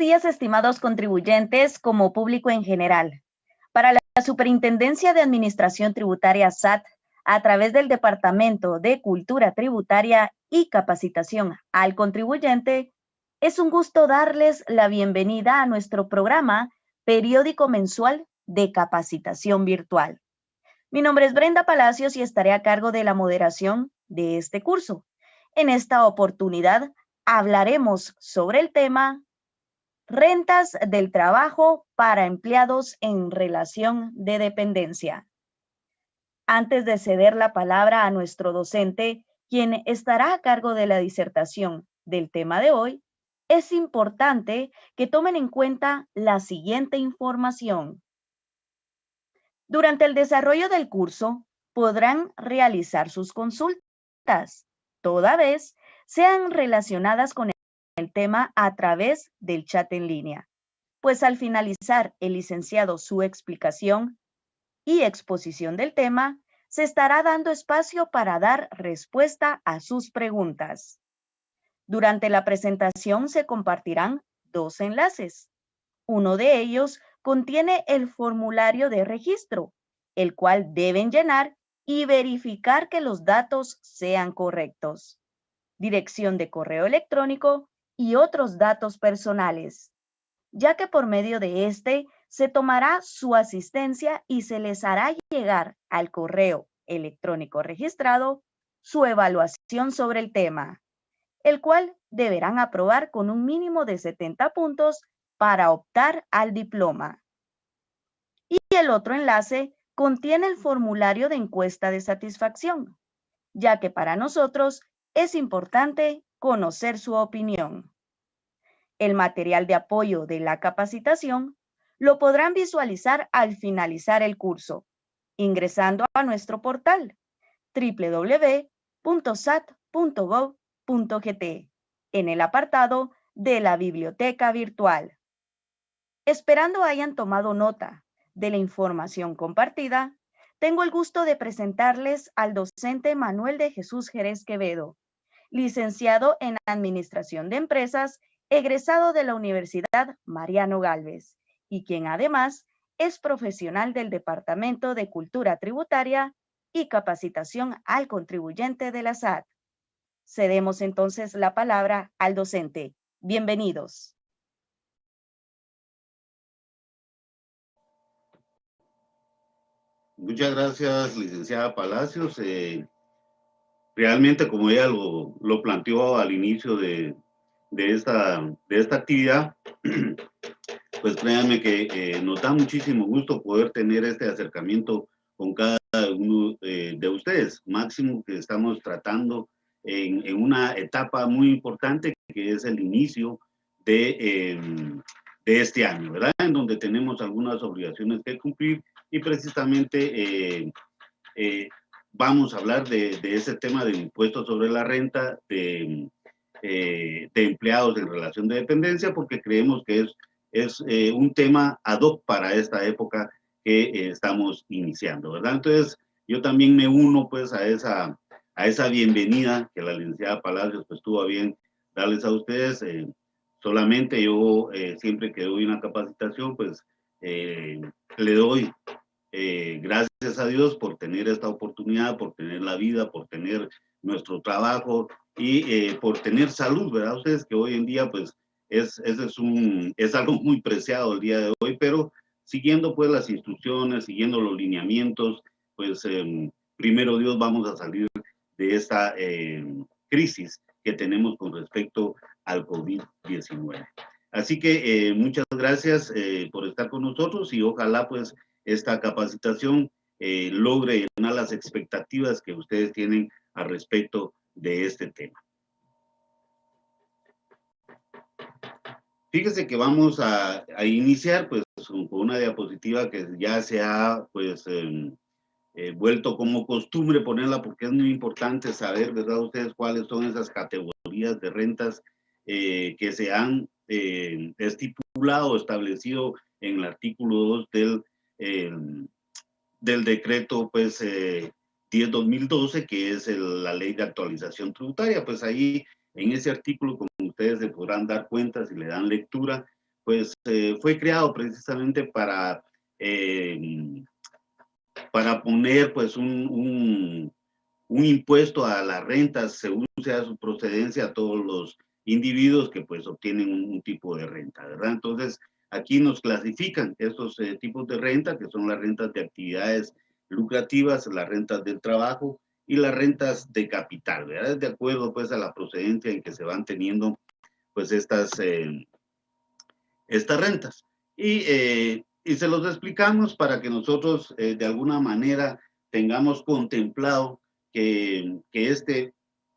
días, estimados contribuyentes, como público en general. Para la Superintendencia de Administración Tributaria SAT, a través del Departamento de Cultura Tributaria y Capacitación al Contribuyente, es un gusto darles la bienvenida a nuestro programa periódico mensual de capacitación virtual. Mi nombre es Brenda Palacios y estaré a cargo de la moderación de este curso. En esta oportunidad hablaremos sobre el tema Rentas del trabajo para empleados en relación de dependencia. Antes de ceder la palabra a nuestro docente, quien estará a cargo de la disertación del tema de hoy, es importante que tomen en cuenta la siguiente información. Durante el desarrollo del curso, podrán realizar sus consultas, toda vez sean relacionadas con el tema a través del chat en línea, pues al finalizar el licenciado su explicación y exposición del tema, se estará dando espacio para dar respuesta a sus preguntas. Durante la presentación se compartirán dos enlaces. Uno de ellos contiene el formulario de registro, el cual deben llenar y verificar que los datos sean correctos. Dirección de correo electrónico y otros datos personales, ya que por medio de este se tomará su asistencia y se les hará llegar al correo electrónico registrado su evaluación sobre el tema, el cual deberán aprobar con un mínimo de 70 puntos para optar al diploma. Y el otro enlace contiene el formulario de encuesta de satisfacción, ya que para nosotros es importante conocer su opinión. El material de apoyo de la capacitación lo podrán visualizar al finalizar el curso, ingresando a nuestro portal www.sat.gov.gt en el apartado de la biblioteca virtual. Esperando hayan tomado nota de la información compartida, tengo el gusto de presentarles al docente Manuel de Jesús Jerez Quevedo, licenciado en Administración de Empresas, egresado de la Universidad Mariano Gálvez, y quien además es profesional del Departamento de Cultura Tributaria y Capacitación al Contribuyente de la SAT. Cedemos entonces la palabra al docente. Bienvenidos. Muchas gracias, licenciada Palacios. Realmente, como ella lo planteó al inicio de esta actividad, pues créanme que nos da muchísimo gusto poder tener este acercamiento con cada uno de ustedes. Máximo que estamos tratando en una etapa muy importante que es el inicio de este año, ¿verdad? En donde tenemos algunas obligaciones que cumplir y precisamente vamos a hablar de ese tema del impuesto sobre la renta de empleados en relación de dependencia, porque creemos que es un tema ad hoc para esta época que estamos iniciando, ¿verdad? Entonces, yo también me uno pues a esa bienvenida que la licenciada Palacios pues tuvo a bien darles a ustedes. Solamente yo siempre que doy una capacitación pues le doy gracias a Dios por tener esta oportunidad, por tener la vida, por tener nuestro trabajo y por tener salud, ¿verdad? Ustedes que hoy en día pues es algo muy preciado el día de hoy, pero siguiendo pues las instrucciones, siguiendo los lineamientos, pues primero Dios vamos a salir de esta crisis que tenemos con respecto al COVID-19. Así que muchas gracias por estar con nosotros y ojalá pues esta capacitación logre llenar las expectativas que ustedes tienen al respecto de este tema. Fíjese que vamos a iniciar pues con una diapositiva que ya se ha pues vuelto como costumbre ponerla porque es muy importante saber, ¿verdad? Ustedes cuáles son esas categorías de rentas que se han estipulado, establecido en el artículo 2 del decreto pues 10/2012, que es la ley de actualización tributaria. Pues ahí en ese artículo, como ustedes se podrán dar cuenta si le dan lectura, pues fue creado precisamente para poner pues un impuesto a las rentas según sea su procedencia a todos los individuos que pues obtienen un tipo de renta, ¿verdad? Entonces, aquí nos clasifican estos tipos de renta, que son las rentas de actividades lucrativas, las rentas del trabajo y las rentas de capital, ¿verdad? De acuerdo pues a la procedencia en que se van teniendo pues estas rentas. Y se los explicamos para que nosotros de alguna manera tengamos contemplado que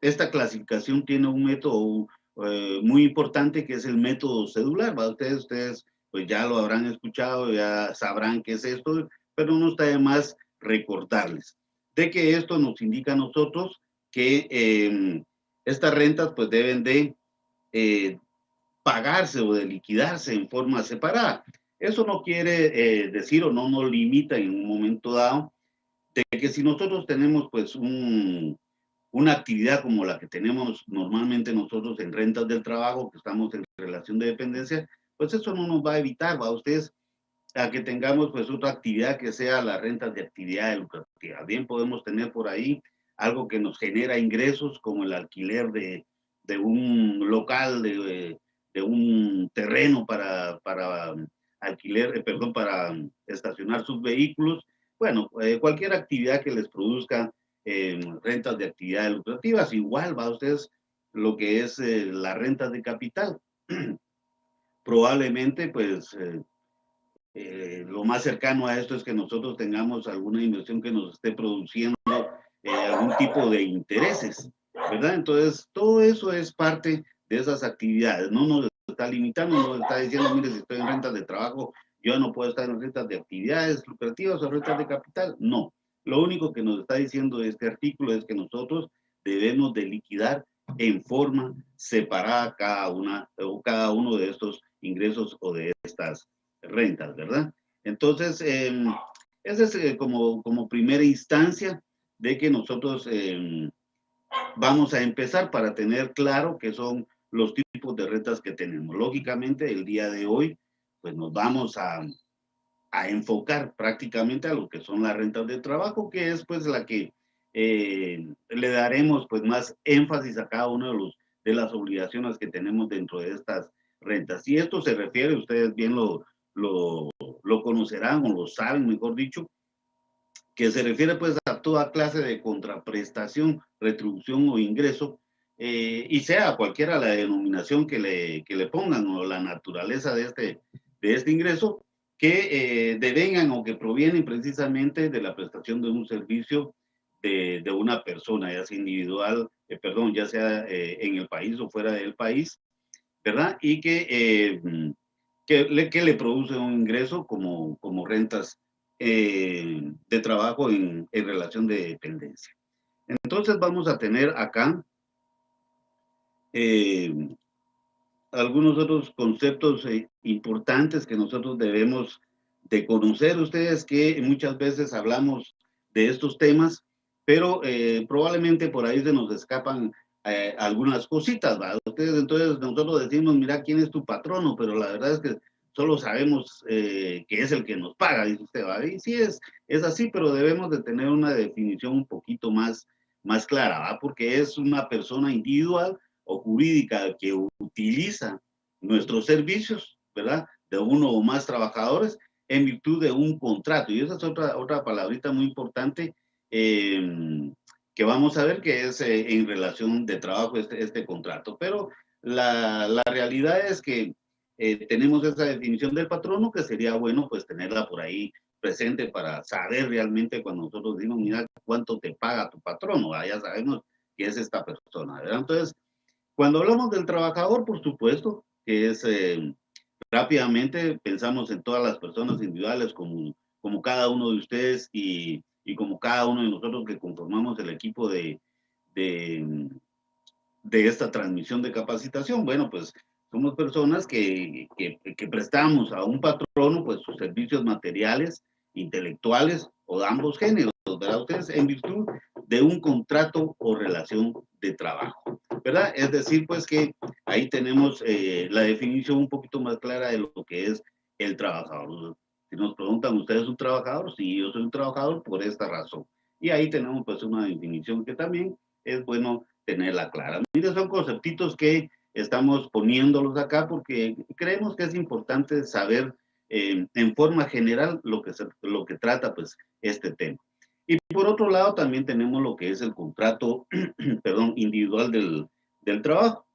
esta clasificación tiene un método muy importante que es el método cedular, ¿va? Ustedes pues ya lo habrán escuchado, ya sabrán qué es esto, pero no está de más recordarles de que esto nos indica a nosotros que estas rentas pues deben de pagarse o de liquidarse en forma separada. Eso no quiere decir o no nos limita en un momento dado de que si nosotros tenemos pues una actividad como la que tenemos normalmente nosotros en rentas del trabajo, que estamos en relación de dependencia, pues eso no nos va a evitar, va a ustedes, a que tengamos pues otra actividad que sea las rentas de actividad lucrativa. Bien podemos tener por ahí algo que nos genera ingresos como el alquiler de un local, de un terreno para alquiler, perdón, para estacionar sus vehículos. Bueno, cualquier actividad que les produzca rentas de actividades lucrativas, igual va a ustedes lo que es las rentas de capital. Probablemente pues lo más cercano a esto es que nosotros tengamos alguna inversión que nos esté produciendo algún tipo de intereses, ¿verdad? Entonces, todo eso es parte de esas actividades. No nos está limitando, no nos está diciendo, mire, si estoy en rentas de trabajo, yo no puedo estar en rentas de actividades lucrativas o rentas de capital. No. Lo único que nos está diciendo este artículo es que nosotros debemos de liquidar en forma separada cada uno de estos ingresos o de estas rentas, ¿verdad? Entonces, esa es como primera instancia de que nosotros vamos a empezar para tener claro qué son los tipos de rentas que tenemos. Lógicamente, el día de hoy, pues nos vamos a enfocar prácticamente a lo que son las rentas de trabajo, que es pues la que le daremos pues más énfasis a cada uno de las obligaciones que tenemos dentro de estas rentas. Y esto se refiere, ustedes bien lo conocerán o lo saben, mejor dicho, que se refiere pues a toda clase de contraprestación, retribución o ingreso, y sea cualquiera la denominación que le pongan o la naturaleza de este ingreso, que devengan o que provienen precisamente de la prestación de un servicio de una persona, ya sea individual, perdón, ya sea en el país o fuera del país, ¿verdad? Y que le produce un ingreso como rentas de trabajo en relación de dependencia. Entonces vamos a tener acá eh, algunos otros conceptos importantes que nosotros debemos de conocer. Ustedes que muchas veces hablamos de estos temas, pero probablemente por ahí se nos escapan algunas cositas, ¿va? Ustedes entonces nosotros decimos, mira, ¿quién es tu patrono? Pero la verdad es que solo sabemos que es el que nos paga, dice usted, ¿va? Y sí es así, pero debemos de tener una definición un poquito más clara, ¿va? Porque es una persona individual o jurídica que utiliza nuestros servicios, ¿verdad? De uno o más trabajadores en virtud de un contrato. Y esa es otra palabrita muy importante que vamos a ver que es en relación de trabajo este contrato. Pero la realidad es que tenemos esa definición del patrono que sería bueno pues tenerla por ahí presente para saber realmente cuando nosotros decimos, mira, cuánto te paga tu patrono, ¿verdad? Ya sabemos que es esta persona, ¿verdad? Entonces, cuando hablamos del trabajador, por supuesto, que es rápidamente pensamos en todas las personas individuales como cada uno de ustedes y como cada uno de nosotros que conformamos el equipo de, de esta transmisión de capacitación. Bueno, pues somos personas que prestamos a un patrono pues sus servicios materiales, intelectuales o de ambos géneros, ¿verdad? Ustedes en virtud de un contrato o relación de trabajo, ¿verdad? Es decir, pues que ahí tenemos la definición un poquito más clara de lo que es el trabajador. Si nos preguntan, ¿usted es un trabajador? Sí, yo soy un trabajador por esta razón. Y ahí tenemos pues una definición que también es bueno tenerla clara. Mire, son conceptitos que estamos poniéndolos acá porque creemos que es importante saber en forma general lo que trata pues este tema. Y por otro lado también tenemos lo que es el contrato, perdón, individual del trabajo.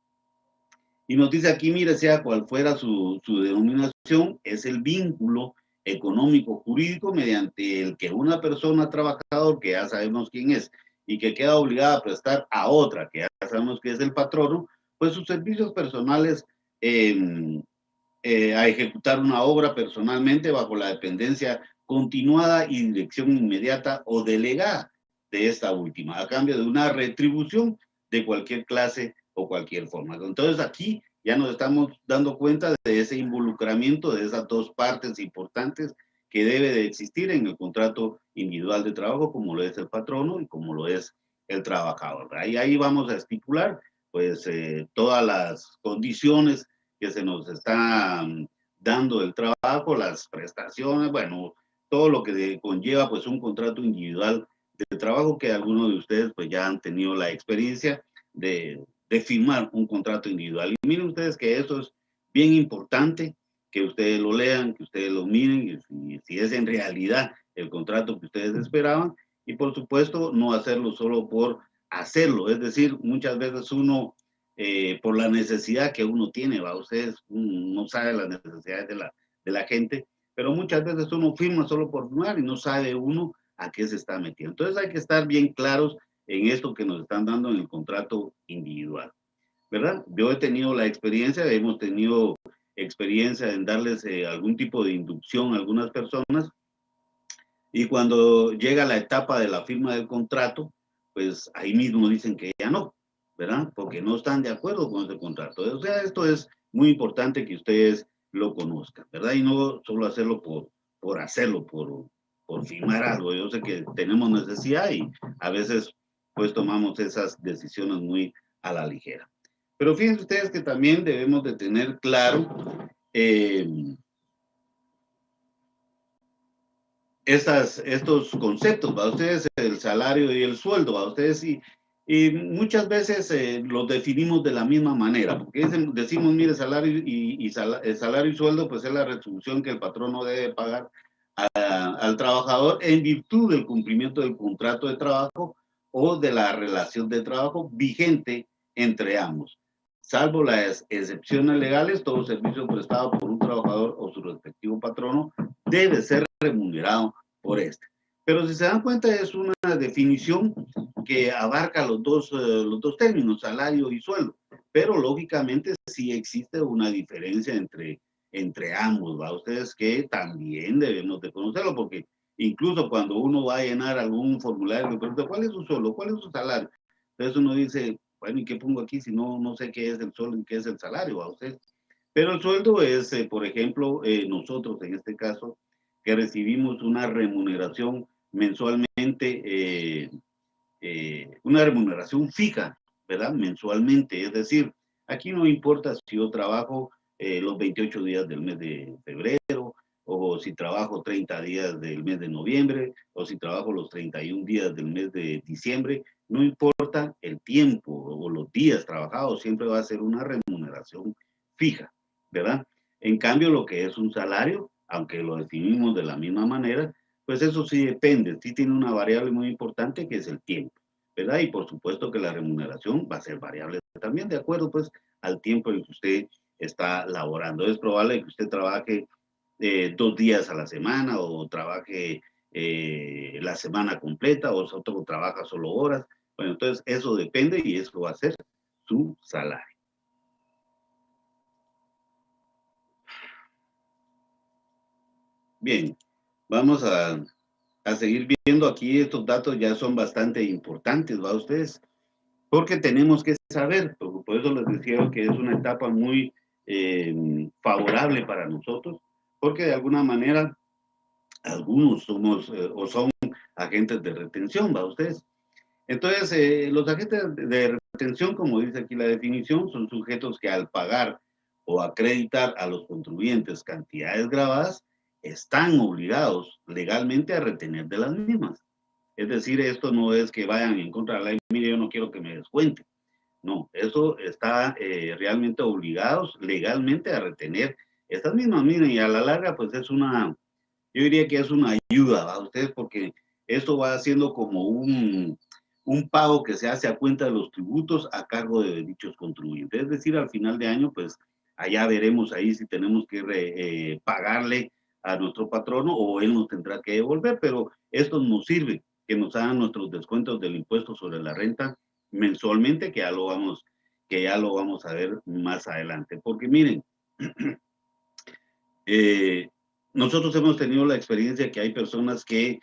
Y nos dice aquí, mire, sea cual fuera su denominación, es el vínculo económico jurídico mediante el que una persona trabajador, que ya sabemos quién es, y que queda obligada a prestar a otra, que ya sabemos que es el patrono, pues sus servicios personales a ejecutar una obra personalmente bajo la dependencia continuada y dirección inmediata o delegada de esta última, a cambio de una retribución de cualquier clase o cualquier forma. Entonces aquí ya nos estamos dando cuenta de ese involucramiento de esas dos partes importantes que debe de existir en el contrato individual de trabajo, como lo es el patrono y como lo es el trabajador. Ahí vamos a estipular pues todas las condiciones que se nos está dando el trabajo, las prestaciones, bueno, todo lo que conlleva pues un contrato individual de trabajo que algunos de ustedes pues ya han tenido la experiencia de firmar un contrato individual. Y miren ustedes que eso es bien importante, que ustedes lo lean, que ustedes lo miren, y si es en realidad el contrato que ustedes esperaban, y por supuesto no hacerlo solo por hacerlo, es decir, muchas veces uno por la necesidad que uno tiene, ¿va? Ustedes no saben las necesidades de la gente, pero muchas veces uno firma solo por firmar y no sabe uno a qué se está metiendo. Entonces hay que estar bien claros en esto que nos están dando en el contrato individual, ¿verdad? Yo he tenido la experiencia, hemos tenido experiencia en darles algún tipo de inducción a algunas personas y cuando llega la etapa de la firma del contrato, pues ahí mismo dicen que ya no, ¿verdad? Porque no están de acuerdo con ese contrato. O sea, esto es muy importante que ustedes lo conozcan, ¿verdad? Y no solo hacerlo por hacerlo, por firmar algo. Yo sé que tenemos necesidad y a veces pues tomamos esas decisiones muy a la ligera. Pero fíjense ustedes que también debemos de tener claro estos conceptos, ¿va? Ustedes el salario y el sueldo, ¿va? Ustedes y muchas veces los definimos de la misma manera, porque decimos, mire, salario el salario y sueldo, pues es la retribución que el patrono debe pagar al trabajador en virtud del cumplimiento del contrato de trabajo o de la relación de trabajo vigente entre ambos. Salvo las excepciones legales, todo servicio prestado por un trabajador o su respectivo patrono debe ser remunerado por este. Pero si se dan cuenta es una definición que abarca los dos términos, salario y sueldo. Pero lógicamente sí existe una diferencia entre ambos, ¿va? Ustedes que también debemos de conocerlo, porque incluso cuando uno va a llenar algún formulario, le pregunta, ¿cuál es su sueldo? ¿Cuál es su salario? Entonces uno dice, bueno, ¿y qué pongo aquí si no sé qué es el sueldo y qué es el salario a usted? Pero el sueldo es, por ejemplo, nosotros en este caso, que recibimos una remuneración mensualmente, una remuneración fija, ¿verdad? Mensualmente, es decir, aquí no importa si yo trabajo los 28 días del mes de febrero, o si trabajo 30 días del mes de noviembre, o si trabajo los 31 días del mes de diciembre, no importa el tiempo o los días trabajados, siempre va a ser una remuneración fija, ¿verdad? En cambio, lo que es un salario, aunque lo definimos de la misma manera, pues eso sí depende, sí tiene una variable muy importante que es el tiempo, ¿verdad? Y por supuesto que la remuneración va a ser variable también de acuerdo pues al tiempo en que usted está laborando. Es probable que usted trabaje 2 días a la semana o trabaje la semana completa o otro trabaja solo horas. Bueno, entonces eso depende y eso va a ser su salario. Bien, vamos a seguir viendo aquí. Estos datos ya son bastante importantes, ¿va ustedes? Porque tenemos que saber, por eso les decía que es una etapa muy favorable para nosotros, porque de alguna manera algunos somos o son agentes de retención, ¿va ustedes? Entonces, los agentes de retención, como dice aquí la definición, son sujetos que al pagar o acreditar a los contribuyentes cantidades grabadas, están obligados legalmente a retener de las mismas. Es decir, esto no es que vayan en contra de la ley, mire, yo no quiero que me descuente. No, eso está realmente obligados legalmente a retener estas mismas. Miren, y a la larga, pues es una, yo diría que es una ayuda a ustedes, porque esto va haciendo como un pago que se hace a cuenta de los tributos a cargo de dichos contribuyentes. Es decir, al final de año, pues allá veremos ahí si tenemos que pagarle a nuestro patrono o él nos tendrá que devolver, pero esto nos sirve, que nos hagan nuestros descuentos del impuesto sobre la renta mensualmente, que ya lo vamos a ver más adelante. Porque miren, nosotros hemos tenido la experiencia que hay personas que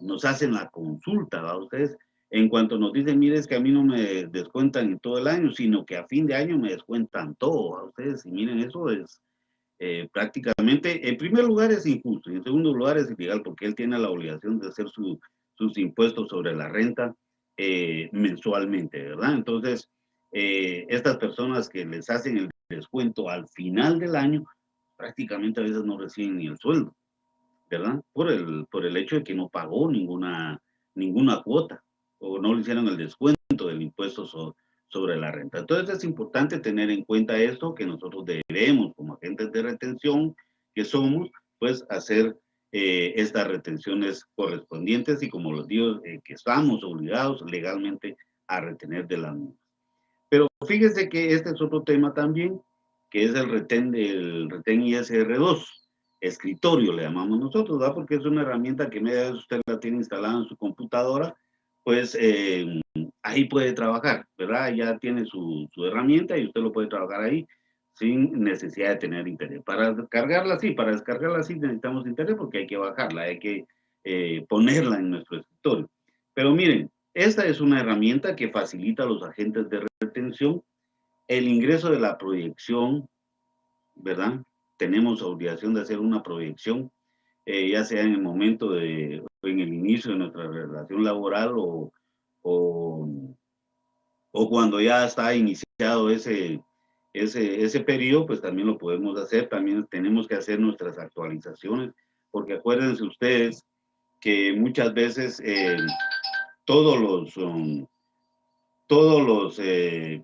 nos hacen la consulta, ¿va? Ustedes, en cuanto nos dicen, mire, es que a mí no me descuentan en todo el año, sino que a fin de año me descuentan todo, a ustedes, y miren, eso es prácticamente, en primer lugar es injusto, y en segundo lugar es ilegal, porque él tiene la obligación de hacer sus impuestos sobre la renta mensualmente, ¿verdad? Entonces, estas personas que les hacen el descuento al final del año, prácticamente a veces no reciben ni el sueldo, ¿verdad? Por el hecho de que no pagó ninguna cuota o no le hicieron el descuento del impuesto sobre la renta. Entonces es importante tener en cuenta esto, que nosotros debemos, como agentes de retención que somos, pues hacer estas retenciones correspondientes y, como les digo, que estamos obligados legalmente a retener de las mismas. Pero fíjese que este es otro tema también, que es el retén ISR2, escritorio le llamamos nosotros, ¿verdad? Porque es una herramienta que media vez usted la tiene instalada en su computadora, pues ahí puede trabajar, ¿verdad? Ya tiene su herramienta y usted lo puede trabajar ahí sin necesidad de tener internet. Para descargarla sí necesitamos internet, porque hay que bajarla, hay que ponerla en nuestro escritorio. Pero miren, esta es una herramienta que facilita a los agentes de retención el ingreso de la proyección, ¿verdad? Tenemos obligación de hacer una proyección, ya sea en el momento en el inicio de nuestra relación laboral o cuando ya está iniciado ese periodo, pues también lo podemos hacer. También tenemos que hacer nuestras actualizaciones, porque acuérdense ustedes que muchas veces todos los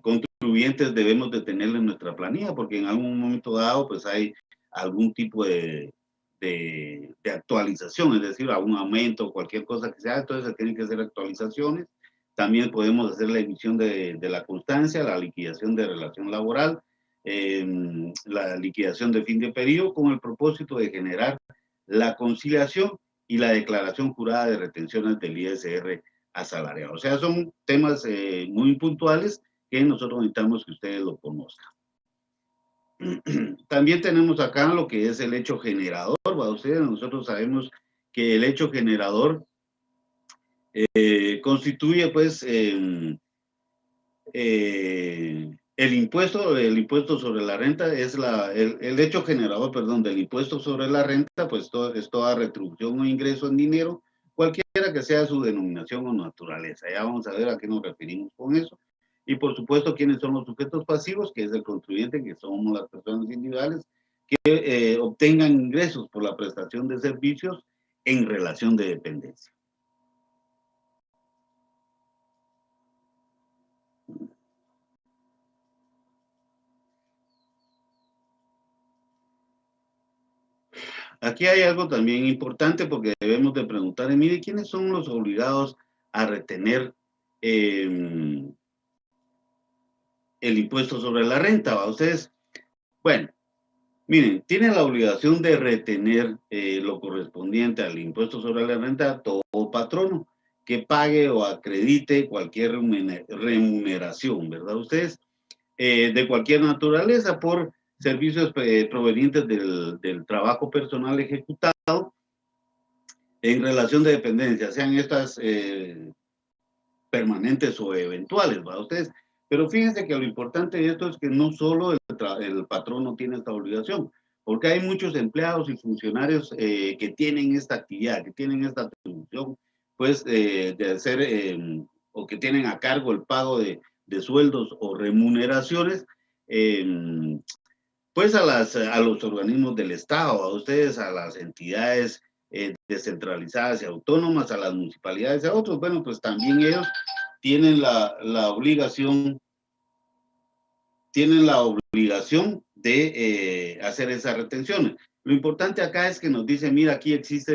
contribuyentes debemos de tenerlo en nuestra planilla, porque en algún momento dado pues hay algún tipo de actualización, es decir, algún aumento o cualquier cosa que sea, entonces se tienen que hacer actualizaciones. También podemos hacer la emisión de la constancia, la liquidación de relación laboral, la liquidación de fin de periodo, con el propósito de generar la conciliación y la declaración jurada de retenciones del ISR asalariado. O sea, son temas muy puntuales que nosotros necesitamos que ustedes lo conozcan. También tenemos acá lo que es el hecho generador, ¿va? Ustedes, nosotros sabemos que el hecho generador constituye pues el impuesto sobre la renta, es el hecho generador, perdón, del impuesto sobre la renta, pues es toda retribución o ingreso en dinero, cualquiera que sea su denominación o naturaleza. Ya vamos a ver a qué nos referimos con eso. Y por supuesto, ¿quiénes son los sujetos pasivos? Que es el contribuyente, que somos las personas individuales que obtengan ingresos por la prestación de servicios en relación de dependencia. Aquí hay algo también importante, porque debemos de preguntar, mire, ¿quiénes son los obligados a retener el impuesto sobre la renta? ¿Va? Ustedes, bueno, miren, tienen la obligación de retener lo correspondiente al impuesto sobre la renta todo patrono que pague o acredite cualquier remuneración, ¿verdad? Ustedes, de cualquier naturaleza, por servicios provenientes del trabajo personal ejecutado en relación de dependencia, sean estas permanentes o eventuales, ¿va? Ustedes, pero fíjense que lo importante de esto es que no solo el patrono tiene esta obligación, porque hay muchos empleados y funcionarios que tienen esta actividad, que tienen esta atribución, pues, de hacer o que tienen a cargo el pago de sueldos o remuneraciones, pues a los organismos del Estado, a ustedes, a las entidades descentralizadas y autónomas, a las municipalidades, a otros, bueno, pues también ellos tienen la obligación de hacer esas retenciones. Lo importante acá es que nos dice, mira, aquí existe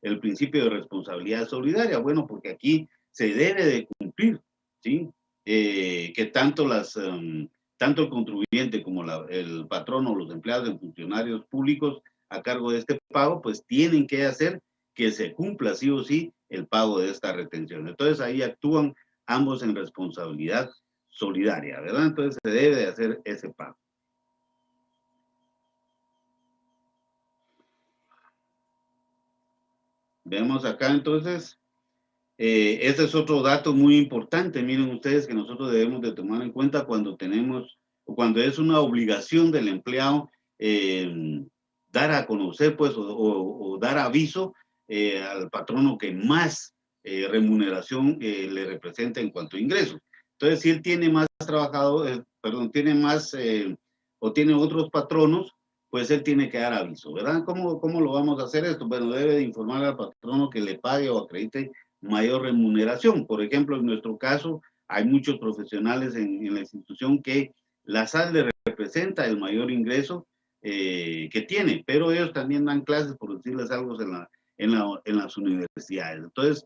el principio de responsabilidad solidaria, bueno, porque aquí se debe de cumplir, ¿sí? Que tanto tanto el contribuyente como el patrono o los empleados de funcionarios públicos a cargo de este pago, pues tienen que hacer que se cumpla sí o sí el pago de esta retención. Entonces ahí actúan ambos en responsabilidad solidaria, ¿verdad? Entonces se debe de hacer ese pago. Vemos acá entonces, este es otro dato muy importante, miren ustedes que nosotros debemos de tomar en cuenta cuando tenemos, o cuando es una obligación del empleado dar a conocer pues o dar aviso al patrono que más remuneración le representa en cuanto a ingresos. Entonces, si él tiene más trabajadores, perdón, tiene más o tiene otros patronos, pues él tiene que dar aviso, ¿verdad? ¿Cómo lo vamos a hacer esto? Bueno, debe de informar al patrono que le pague o acredite mayor remuneración. Por ejemplo, en nuestro caso, hay muchos profesionales en la institución que la SAT le representa el mayor ingreso que tiene, pero ellos también dan clases, por decirles algo, en las universidades. Entonces,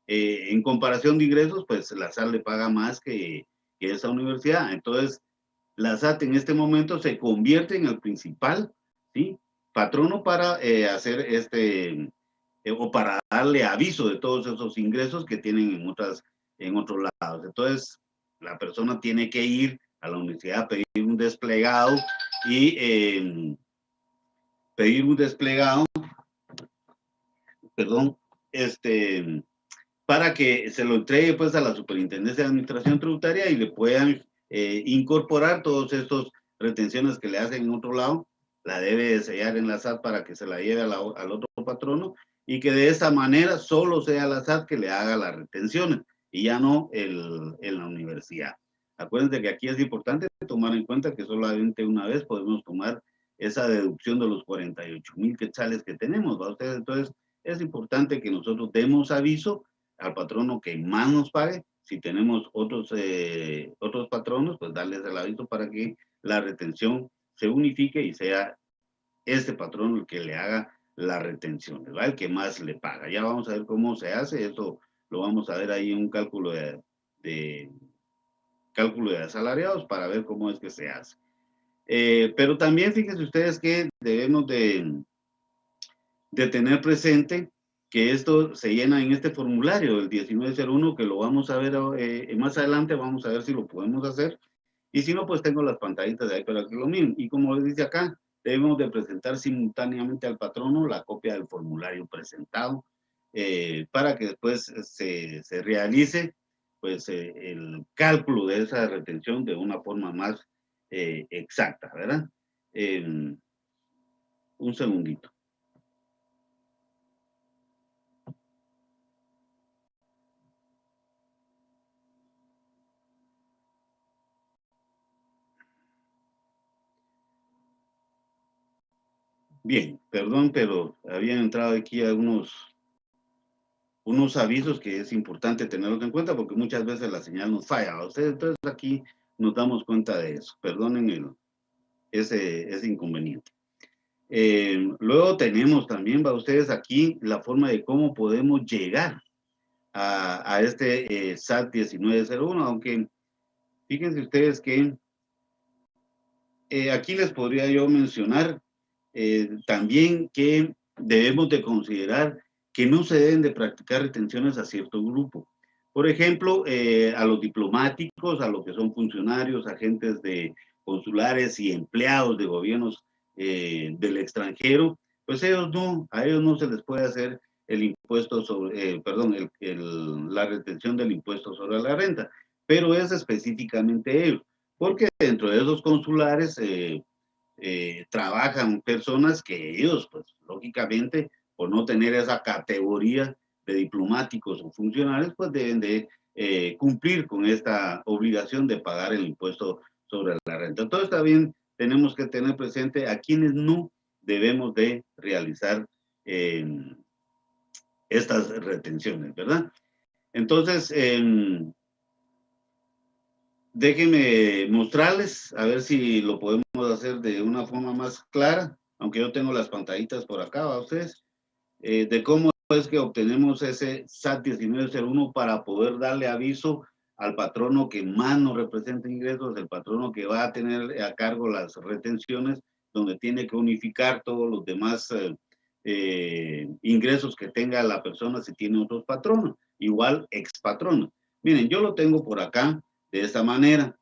en comparación de ingresos, pues la SAT le paga más que esa universidad. Entonces, la SAT en este momento se convierte en el principal, ¿sí?, patrono para hacer o para darle aviso de todos esos ingresos que tienen en otros lados. Entonces, la persona tiene que ir a la universidad a pedir un desplegado y perdón, para que se lo entregue pues a la Superintendencia de Administración Tributaria y le puedan incorporar todos estos retenciones que le hacen en otro lado, la debe de sellar en la SAT para que se la lleve al otro patrono y que de esa manera solo sea la SAT que le haga las retenciones y ya no en la universidad. Acuérdense que aquí es importante tomar en cuenta que solamente una vez podemos tomar esa deducción de los 48,000 quetzales que tenemos, ¿va ustedes? Entonces, es importante que nosotros demos aviso al patrono que más nos pague. Si tenemos otros patronos, pues darles el aviso para que la retención se unifique y sea este patrono el que le haga las retenciones, ¿va? El que más le paga. Ya vamos a ver cómo se hace, eso lo vamos a ver ahí en un cálculo de asalariados para ver cómo es que se hace. Pero también fíjense ustedes que debemos de tener presente que esto se llena en este formulario, el 1901, que lo vamos a ver más adelante, vamos a ver si lo podemos hacer. Y si no, pues tengo las pantallitas de ahí para que lo miren. Y como les dice acá, debemos de presentar simultáneamente al patrono la copia del formulario presentado para que después se realice pues el cálculo de esa retención de una forma más exacta, ¿verdad? Un segundito. Bien, perdón, pero habían entrado aquí unos avisos que es importante tenerlos en cuenta porque muchas veces la señal nos falla a ustedes. Entonces aquí nos damos cuenta de eso. Perdonen ese inconveniente. Luego tenemos también, va ustedes aquí, la forma de cómo podemos llegar a este SAT 1901, aunque fíjense ustedes que aquí les podría yo mencionar también que debemos de considerar que no se deben de practicar retenciones a cierto grupo. Por ejemplo, a los diplomáticos, a los que son funcionarios, agentes de consulares y empleados de gobiernos del extranjero, pues a ellos no se les puede hacer el impuesto sobre, la retención del impuesto sobre la renta, pero es específicamente ellos, porque dentro de esos consulares trabajan personas que ellos, pues lógicamente, por no tener esa categoría de diplomáticos o funcionarios, pues deben de cumplir con esta obligación de pagar el impuesto sobre la renta. Entonces también tenemos que tener presente a quienes no debemos de realizar estas retenciones, ¿verdad? Entonces, déjenme mostrarles, a ver si lo podemos hacer de una forma más clara, aunque yo tengo las pantallitas por acá, ¿va ustedes? De cómo es que obtenemos ese SAT 1901 para poder darle aviso al patrono que más nos representa ingresos, el patrono que va a tener a cargo las retenciones, donde tiene que unificar todos los demás ingresos que tenga la persona si tiene otros patronos, igual ex patrono. Miren, yo lo tengo por acá de esta manera.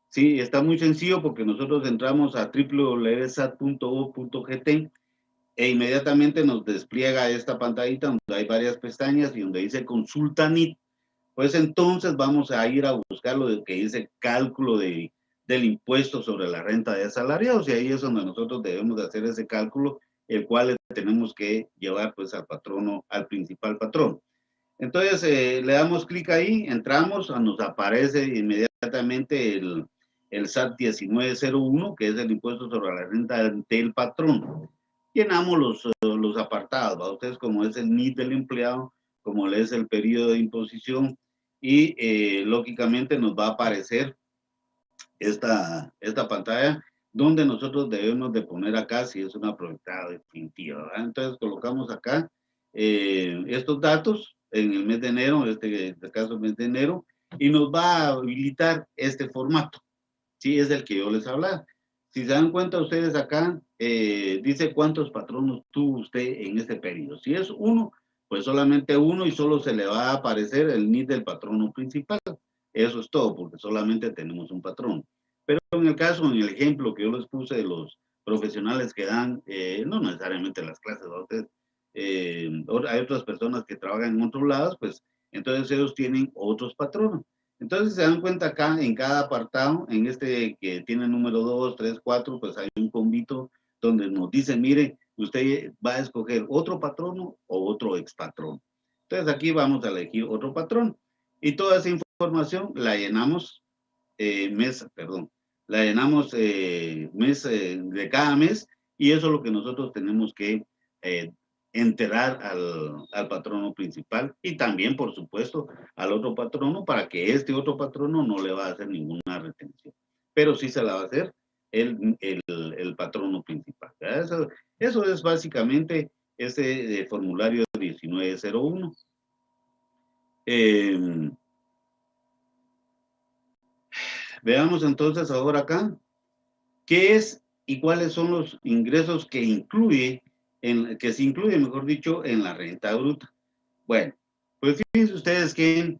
Sí, está muy sencillo porque nosotros entramos a www.sat.o.gt e inmediatamente nos despliega esta pantallita donde hay varias pestañas y donde dice consulta NIT. Pues entonces vamos a ir a buscar lo que dice cálculo del impuesto sobre la renta de asalariados, y ahí es donde nosotros debemos de hacer ese cálculo, el cual tenemos que llevar pues al patrono, al principal patrón. Entonces le damos clic ahí, entramos, nos aparece inmediatamente el SAT 1901, que es el impuesto sobre la renta del patrón. Llenamos los apartados, ¿va? Ustedes, como es el NIT del empleado, como es el periodo de imposición, y lógicamente nos va a aparecer esta pantalla donde nosotros debemos de poner acá si es una proyectada definitiva, ¿verdad? Entonces colocamos acá estos datos en el mes de enero, en este caso el mes de enero, y nos va a habilitar este formato. Sí, es el que yo les hablaba. Si se dan cuenta ustedes acá, dice cuántos patronos tuvo usted en este periodo. Si es uno, pues solamente uno y solo se le va a aparecer el NIT del patrono principal. Eso es todo, porque solamente tenemos un patrón. Pero en el caso, en el ejemplo que yo les puse de los profesionales que dan, no necesariamente las clases, ¿no? Ustedes, hay otras personas que trabajan en otros lados, pues entonces ellos tienen otros patronos. Entonces se dan cuenta acá en cada apartado, en este que tiene el número 2, 3, 4, pues hay un combito donde nos dice, mire, usted va a escoger otro patrono o otro expatrono. Entonces aquí vamos a elegir otro patrón y toda esa información la llenamos la llenamos de cada mes, y eso es lo que nosotros tenemos que eh, enterar al patrono principal y también, por supuesto, al otro patrono, para que este otro patrono no le va a hacer ninguna retención, pero sí se la va a hacer el patrono principal. Eso es básicamente ese formulario 1901. Veamos entonces ahora acá qué es y cuáles son los ingresos que que se incluye, mejor dicho, en la renta bruta. Bueno, pues fíjense ustedes que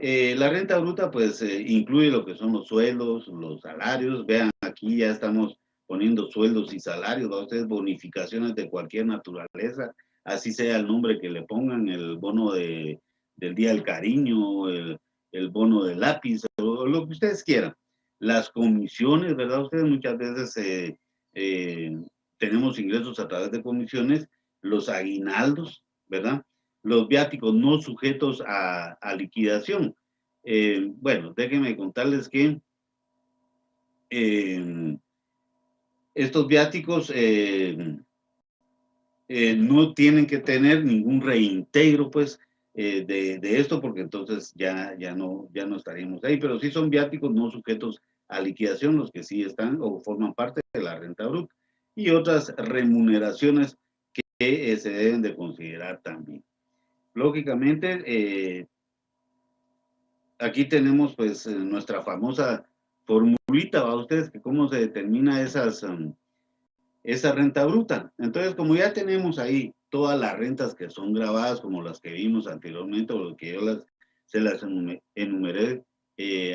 la renta bruta pues incluye lo que son los sueldos, los salarios. Vean, aquí ya estamos poniendo sueldos y salarios, ¿va? Ustedes, bonificaciones de cualquier naturaleza, así sea el nombre que le pongan, el bono del Día del Cariño, el bono de lápiz, o lo que ustedes quieran. Las comisiones, ¿verdad? Ustedes muchas veces tenemos ingresos a través de comisiones, los aguinaldos, ¿verdad? Los viáticos no sujetos a liquidación. Bueno, déjenme contarles que estos viáticos no tienen que tener ningún reintegro, pues, de esto, porque entonces ya no estaríamos ahí, pero sí son viáticos no sujetos a liquidación, los que sí están o forman parte de la renta bruta, y otras remuneraciones que se deben de considerar también. Lógicamente, aquí tenemos pues nuestra famosa formulita, ¿va ustedes? Que cómo se determina esa renta bruta. Entonces, como ya tenemos ahí todas las rentas que son grabadas, como las que vimos anteriormente, o que yo se las enumeré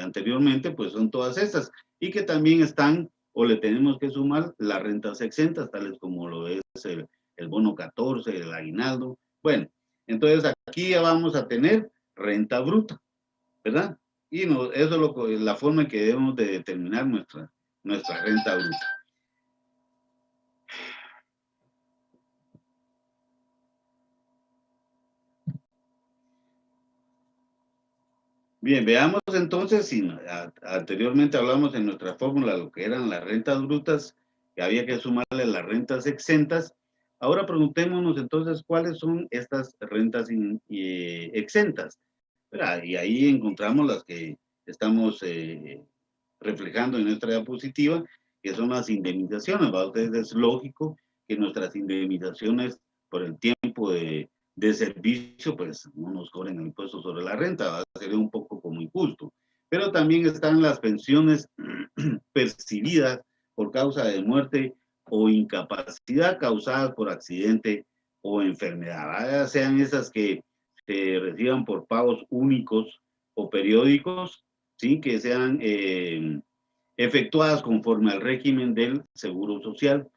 anteriormente, pues son todas estas. Y que también están, o le tenemos que sumar, las rentas exentas, tales como lo es el bono 14, el aguinaldo. Bueno, entonces aquí ya vamos a tener renta bruta, ¿verdad? Y no, eso es la forma en que debemos de determinar nuestra renta bruta. Bien, veamos entonces, si anteriormente hablamos en nuestra fórmula lo que eran las rentas brutas, que había que sumarle las rentas exentas. Ahora preguntémonos entonces cuáles son estas rentas exentas, ¿verdad? Y ahí encontramos las que estamos reflejando en nuestra diapositiva, que son las indemnizaciones, ¿va? Entonces es lógico que nuestras indemnizaciones por el tiempo de servicio, pues no nos cobren el impuesto sobre la renta, ¿va? Sería un poco como injusto. Pero también están las pensiones percibidas por causa de muerte o incapacidad causadas por accidente o enfermedad, ¿va? Sean esas que se reciban por pagos únicos o periódicos, ¿sí? Que sean efectuadas conforme al régimen del Seguro Social.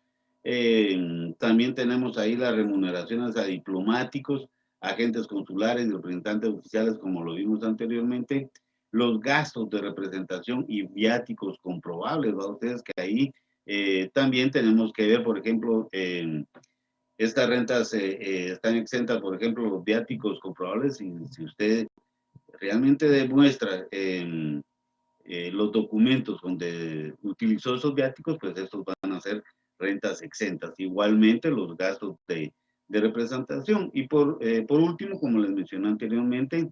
También tenemos ahí las remuneraciones a diplomáticos, agentes consulares y representantes oficiales, como lo vimos anteriormente, los gastos de representación y viáticos comprobables, ¿va? Ustedes que ahí también tenemos que ver, por ejemplo, estas rentas están exentas, por ejemplo, los viáticos comprobables, si usted realmente demuestra los documentos donde utilizó esos viáticos, pues estos van a ser rentas exentas. Igualmente los gastos de representación. Y por último, como les mencioné anteriormente,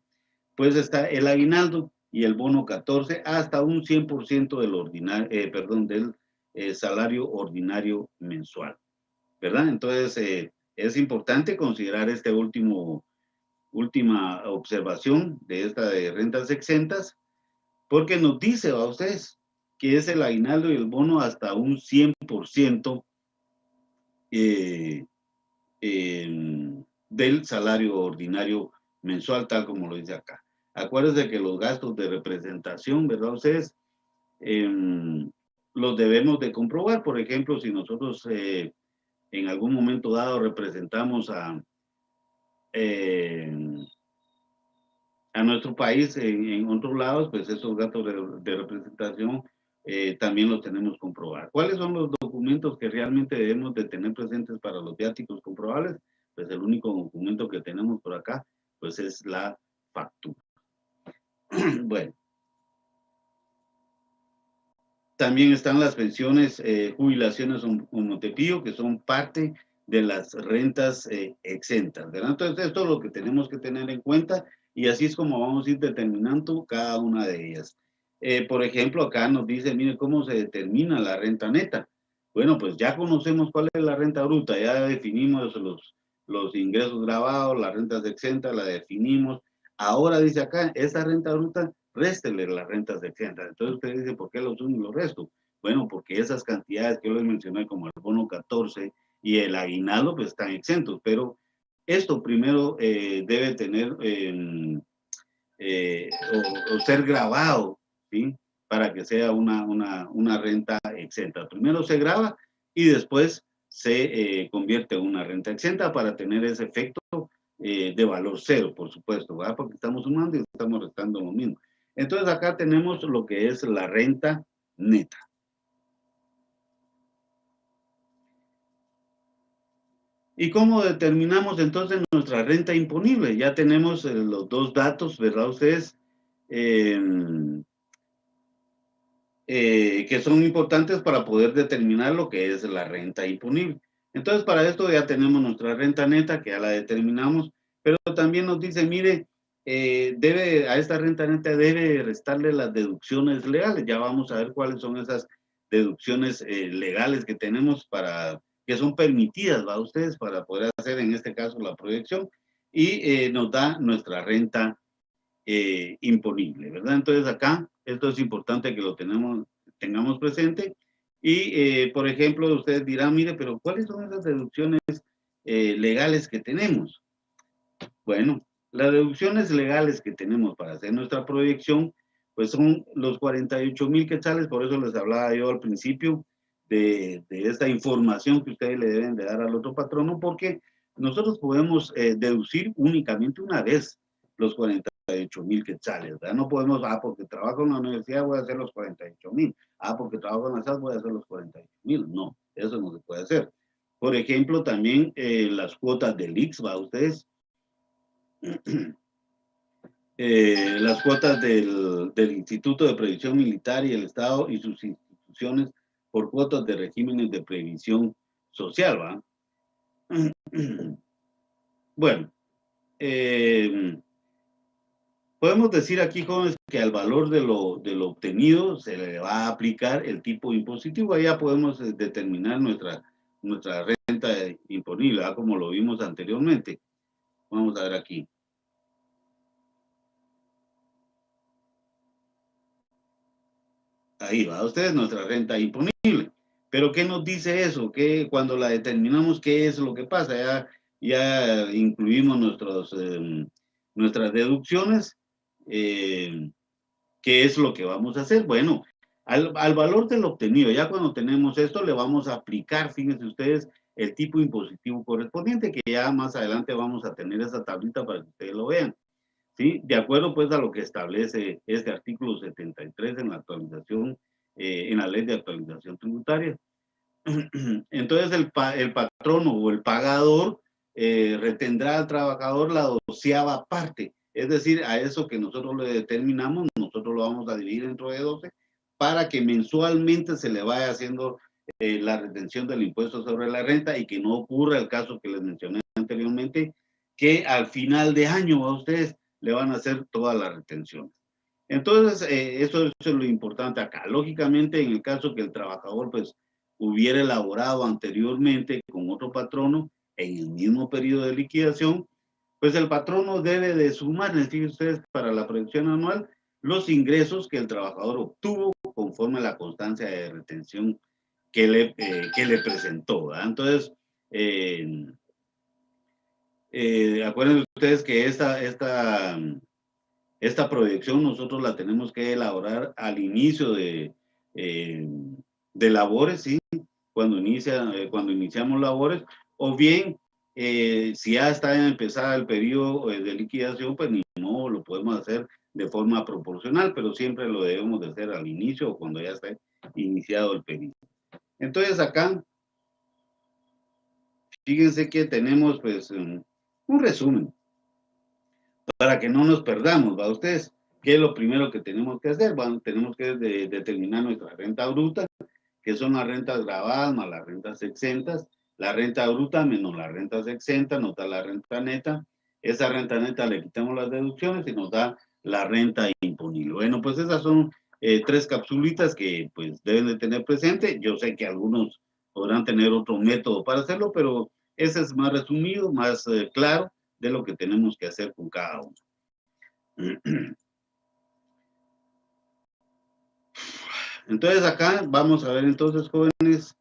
pues está el aguinaldo y el bono 14 hasta un 100% del salario ordinario mensual, ¿verdad? Entonces, es importante considerar esta última observación de esta de rentas exentas, porque nos dice a ustedes que es el aguinaldo y el bono hasta un 100% eh, del salario ordinario mensual, tal como lo dice acá. Acuérdense que los gastos de representación, ¿verdad? Ustedes los debemos de comprobar. Por ejemplo, si nosotros en algún momento dado representamos eh, a nuestro país en otros lados, pues esos gastos de representación también los tenemos que comprobar. ¿Cuáles son los documentos que realmente debemos de tener presentes para los viáticos comprobables? Pues el único documento que tenemos por acá, pues es la factura. Bueno, también están las pensiones, jubilaciones o montepío, que son parte de las rentas exentas, ¿verdad? Entonces, esto es lo que tenemos que tener en cuenta y así es como vamos a ir determinando cada una de ellas. Por ejemplo, acá nos dice, mire, ¿cómo se determina la renta neta? Bueno, pues ya conocemos cuál es la renta bruta, ya definimos los ingresos grabados, las rentas exentas, la definimos. Ahora dice acá, esa renta bruta, réstele las rentas exentas. Entonces usted dice, ¿por qué los uno y los resto? Bueno, porque esas cantidades que yo les mencioné, como el bono 14 y el aguinaldo, pues están exentos, pero esto primero debe tener o ser grabado, ¿sí? Para que sea una renta exenta. Primero se graba y después se convierte en una renta exenta para tener ese efecto de valor cero, por supuesto, ¿verdad? Porque estamos sumando y estamos restando lo mismo. Entonces acá tenemos lo que es la renta neta. ¿Y cómo determinamos entonces nuestra renta imponible? Ya tenemos los dos datos, ¿verdad? Ustedes, que son importantes para poder determinar lo que es la renta imponible. Entonces, para esto ya tenemos nuestra renta neta, que ya la determinamos, pero también nos dice, mire, a esta renta neta debe restarle las deducciones legales. Ya vamos a ver cuáles son esas deducciones legales que tenemos que son permitidas, ¿va? Ustedes para poder hacer en este caso la proyección y nos da nuestra renta imponible, ¿verdad? Entonces acá, esto es importante que lo tengamos presente. Y, por ejemplo, ustedes dirán, mire, pero ¿cuáles son esas deducciones legales que tenemos? Bueno, las deducciones legales que tenemos para hacer nuestra proyección, pues son los 48,000 quetzales, por eso les hablaba yo al principio de esta información que ustedes le deben de dar al otro patrono, porque nosotros podemos deducir únicamente una vez los 48,000 quetzales, ¿verdad? No podemos, porque trabajo en la universidad voy a hacer los 48,000, porque trabajo en la SAS voy a hacer los 48,000, no, eso no se puede hacer. Por ejemplo, también las cuotas del IX, ¿va? Ustedes las cuotas del Instituto de Previsión Militar y el Estado y sus instituciones por cuotas de regímenes de previsión social, ¿va? Bueno, podemos decir aquí, jóvenes, que al valor de lo obtenido se le va a aplicar el tipo impositivo. Ahí ya podemos determinar nuestra renta imponible, ¿verdad? Como lo vimos anteriormente. Vamos a ver aquí. Ahí va, ustedes, nuestra renta imponible. Pero ¿qué nos dice eso? Que cuando la determinamos, ¿qué es lo que pasa? Ya incluimos nuestras deducciones. ¿Qué es lo que vamos a hacer? Bueno, al valor del obtenido, ya cuando tenemos esto, le vamos a aplicar, fíjense ustedes, el tipo impositivo correspondiente, que ya más adelante vamos a tener esa tablita para que ustedes lo vean. ¿Sí? De acuerdo pues a lo que establece este artículo 73 en la actualización, en la ley de actualización tributaria. Entonces el patrono o el pagador retendrá al trabajador la 12ª parte, es decir, a eso que nosotros le determinamos, nosotros lo vamos a dividir dentro de 12 para que mensualmente se le vaya haciendo la retención del impuesto sobre la renta y que no ocurra el caso que les mencioné anteriormente, que al final de año a ustedes le van a hacer todas las retenciones. Entonces, eso es lo importante acá. Lógicamente, en el caso que el trabajador pues hubiera elaborado anteriormente con otro patrono en el mismo periodo de liquidación, pues el patrono debe de sumar, les digo a ustedes, para la proyección anual, los ingresos que el trabajador obtuvo conforme a la constancia de retención que le presentó, ¿verdad? Entonces, acuérdense ustedes que esta proyección nosotros la tenemos que elaborar al inicio de labores, ¿sí? Cuando iniciamos labores, o bien, si ya está empezado el periodo de liquidación, pues no lo podemos hacer de forma proporcional, pero siempre lo debemos de hacer al inicio o cuando ya está iniciado el periodo. Entonces acá, fíjense que tenemos pues un resumen para que no nos perdamos, ¿va ustedes? ¿Qué es lo primero que tenemos que hacer? Bueno, tenemos que determinar nuestra renta bruta, que son las rentas grabadas más las rentas exentas. La renta bruta menos las rentas exentas nos da la renta neta. Esa renta neta le quitamos las deducciones y nos da la renta imponible. Bueno, pues esas son 3 capsulitas que pues deben de tener presente. Yo sé que algunos podrán tener otro método para hacerlo, pero ese es más resumido, más claro de lo que tenemos que hacer con cada uno. Entonces acá vamos a ver entonces, jóvenes,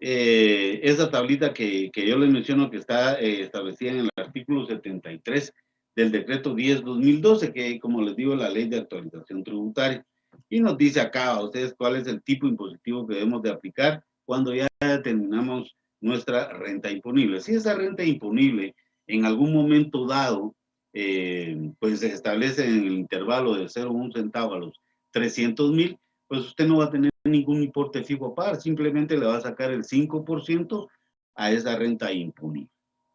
esa tablita que yo les menciono que está establecida en el artículo 73 del decreto 10/2012, que como les digo, la ley de actualización tributaria. Y nos dice acá a ustedes cuál es el tipo impositivo que debemos de aplicar cuando ya determinamos nuestra renta imponible. Si esa renta imponible en algún momento dado, pues se establece en el intervalo de 0,1 centavo a los 300,000, pues usted no va a tener ningún importe fijo a pagar, simplemente le va a sacar el 5% a esa renta imponible,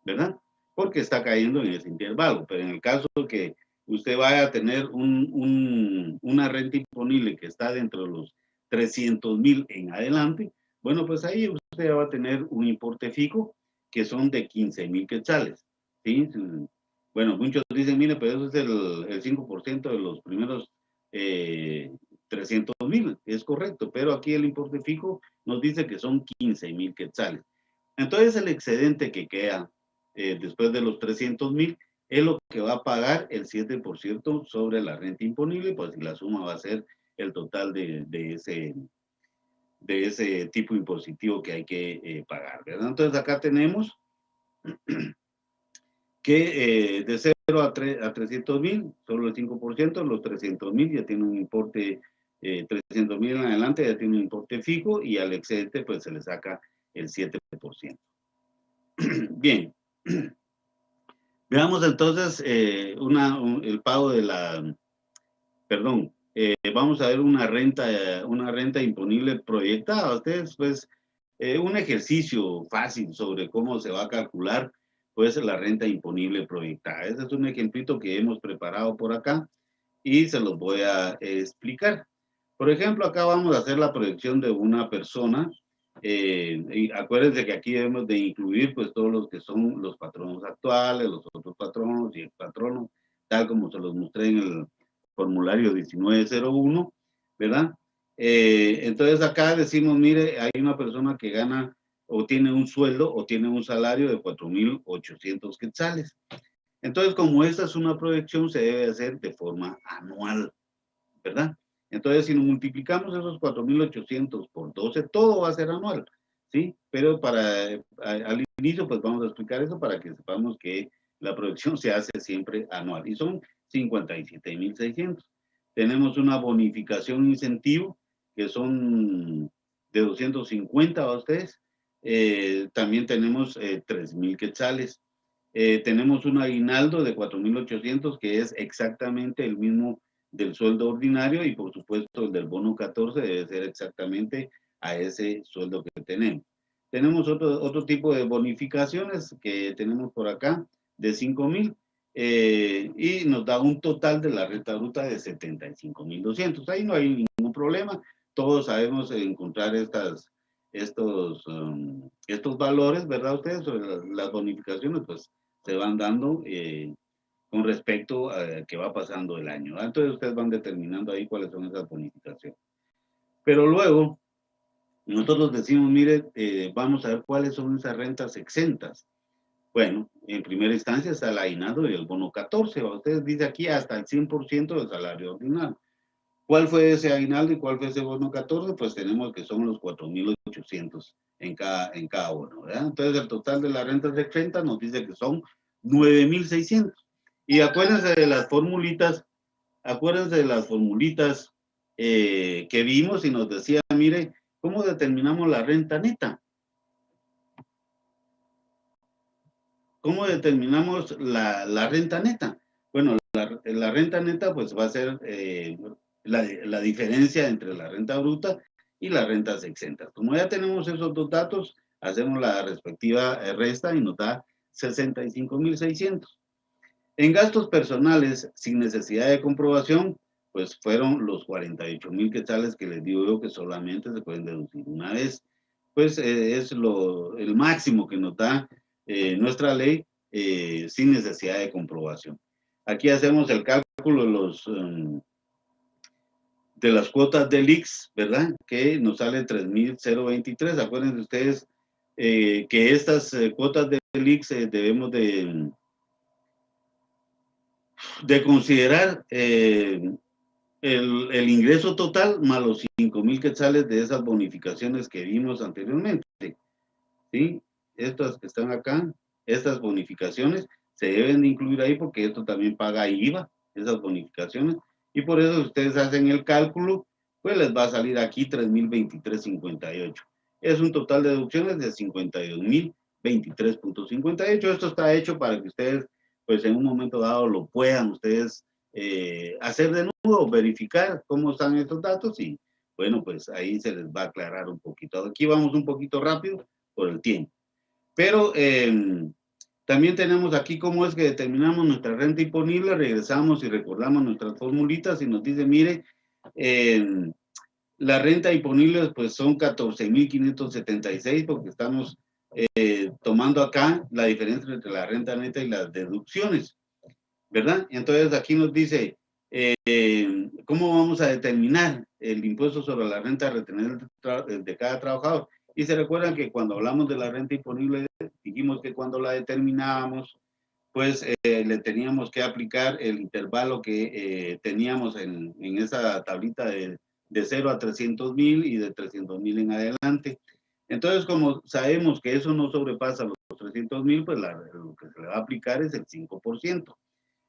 ¿verdad? Porque está cayendo en ese intervalo, pero en el caso de que usted vaya a tener una renta imponible que está dentro de los 300,000 en adelante, bueno, pues ahí usted va a tener un importe fijo que son de 15,000 quetzales, ¿sí? Bueno, muchos dicen, mire, pero eso es el 5% de los primeros 300,000, es correcto, pero aquí el importe fijo nos dice que son 15,000 quetzales. Entonces el excedente que queda después de los 300,000 es lo que va a pagar el 7% sobre la renta imponible, pues la suma va a ser el total de ese tipo impositivo que hay que pagar, ¿verdad? Entonces acá tenemos que de 0 a 300,000, solo el 5%, los 300,000 ya tiene un importe, 300,000 en adelante ya tiene un importe fijo y al excedente pues se le saca el 7%. Bien, veamos entonces el pago de la, perdón, vamos a ver una renta imponible proyectada. Ustedes pues un ejercicio fácil sobre cómo se va a calcular pues la renta imponible proyectada. Ese es un ejemplito que hemos preparado por acá y se los voy a explicar. Por ejemplo, acá vamos a hacer la proyección de una persona. Y acuérdense que aquí debemos de incluir pues todos los que son los patronos actuales, los otros patronos y el patrono, tal como se los mostré en el formulario 1901, ¿verdad? Entonces acá decimos, mire, hay una persona que gana o tiene un sueldo o tiene un salario de 4,800 quetzales. Entonces, como esta es una proyección, se debe hacer de forma anual, ¿verdad? Entonces, si nos multiplicamos esos 4,800 por 12, todo va a ser anual, ¿sí? Pero al inicio, pues vamos a explicar eso para que sepamos que la proyección se hace siempre anual y son 57,600. Tenemos una bonificación incentivo que son de 250 a ustedes. También tenemos 3,000 quetzales. Tenemos un aguinaldo de 4,800 que es exactamente el mismo del sueldo ordinario y por supuesto el del bono 14 debe ser exactamente a ese sueldo que tenemos. Tenemos otro tipo de bonificaciones que tenemos por acá de 5,000 y nos da un total de la renta bruta de 75,200. Ahí no hay ningún problema. Todos sabemos encontrar estos valores, ¿verdad? Ustedes sobre las bonificaciones, pues se van dando con respecto a que va pasando el año, ¿verdad? Entonces ustedes van determinando ahí cuáles son esas bonificaciones. Pero luego nosotros decimos, mire, vamos a ver cuáles son esas rentas exentas. Bueno, en primera instancia está el aguinaldo y el bono 14. Ustedes dicen aquí hasta el 100% del salario ordinario. ¿Cuál fue ese aguinaldo y cuál fue ese bono 14? Pues tenemos que son los 4,800 en cada uno, ¿verdad? Entonces el total de las rentas exentas nos dice que son 9,600. Y acuérdense de las formulitas, que vimos y nos decía, mire, ¿cómo determinamos la renta neta? ¿Cómo determinamos la renta neta? Bueno, la renta neta pues va a ser la diferencia entre la renta bruta y las rentas exentas. Como ya tenemos esos dos datos, hacemos la respectiva resta y nos da 65,600. En gastos personales, sin necesidad de comprobación, pues fueron los 48,000 quetzales que les digo yo que solamente se pueden deducir una vez. Pues es el máximo que nos da nuestra ley sin necesidad de comprobación. Aquí hacemos el cálculo de las cuotas del IX, ¿verdad? Que nos sale 3,023. Acuérdense ustedes que estas cuotas del IX debemos de considerar el ingreso total más los 5,000 quetzales de esas bonificaciones que vimos anteriormente, ¿sí? Estas que están acá, estas bonificaciones se deben de incluir ahí porque esto también paga IVA, esas bonificaciones, y por eso ustedes hacen el cálculo, pues les va a salir aquí 3,023,58. Es un total de deducciones de 52,023,58. Esto está hecho para que ustedes, pues en un momento dado lo puedan ustedes hacer de nuevo, verificar cómo están estos datos y bueno, pues ahí se les va a aclarar un poquito. Aquí vamos un poquito rápido por el tiempo. Pero también tenemos aquí cómo es que determinamos nuestra renta imponible, regresamos y recordamos nuestras formulitas y nos dice, mire, la renta imponible pues son 14,576 porque estamos tomando acá la diferencia entre la renta neta y las deducciones, ¿verdad? Entonces aquí nos dice, ¿cómo vamos a determinar el impuesto sobre la renta a retener de cada trabajador? Y se recuerdan que cuando hablamos de la renta imponible, dijimos que cuando la determinábamos, pues le teníamos que aplicar el intervalo que teníamos en esa tablita de 0 a 300,000 y de 300,000 en adelante. Entonces, como sabemos que eso no sobrepasa los 300,000, pues lo que se le va a aplicar es el 5%.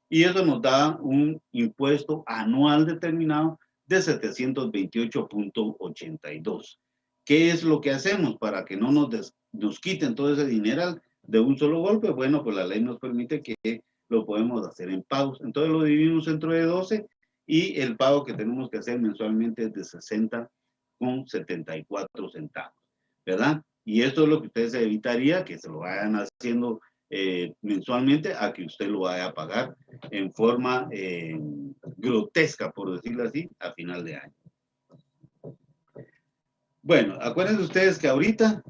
Y eso nos da un impuesto anual determinado de 728,82. ¿Qué es lo que hacemos para que no nos quiten todo ese dineral de un solo golpe? Bueno, pues la ley nos permite que lo podemos hacer en pagos. Entonces lo dividimos entre 12 y el pago que tenemos que hacer mensualmente es de 60,74 centavos, ¿verdad? Y esto es lo que ustedes evitaría, que se lo vayan haciendo mensualmente a que usted lo vaya a pagar en forma grotesca, por decirlo así, a final de año. Bueno, acuérdense ustedes que ahorita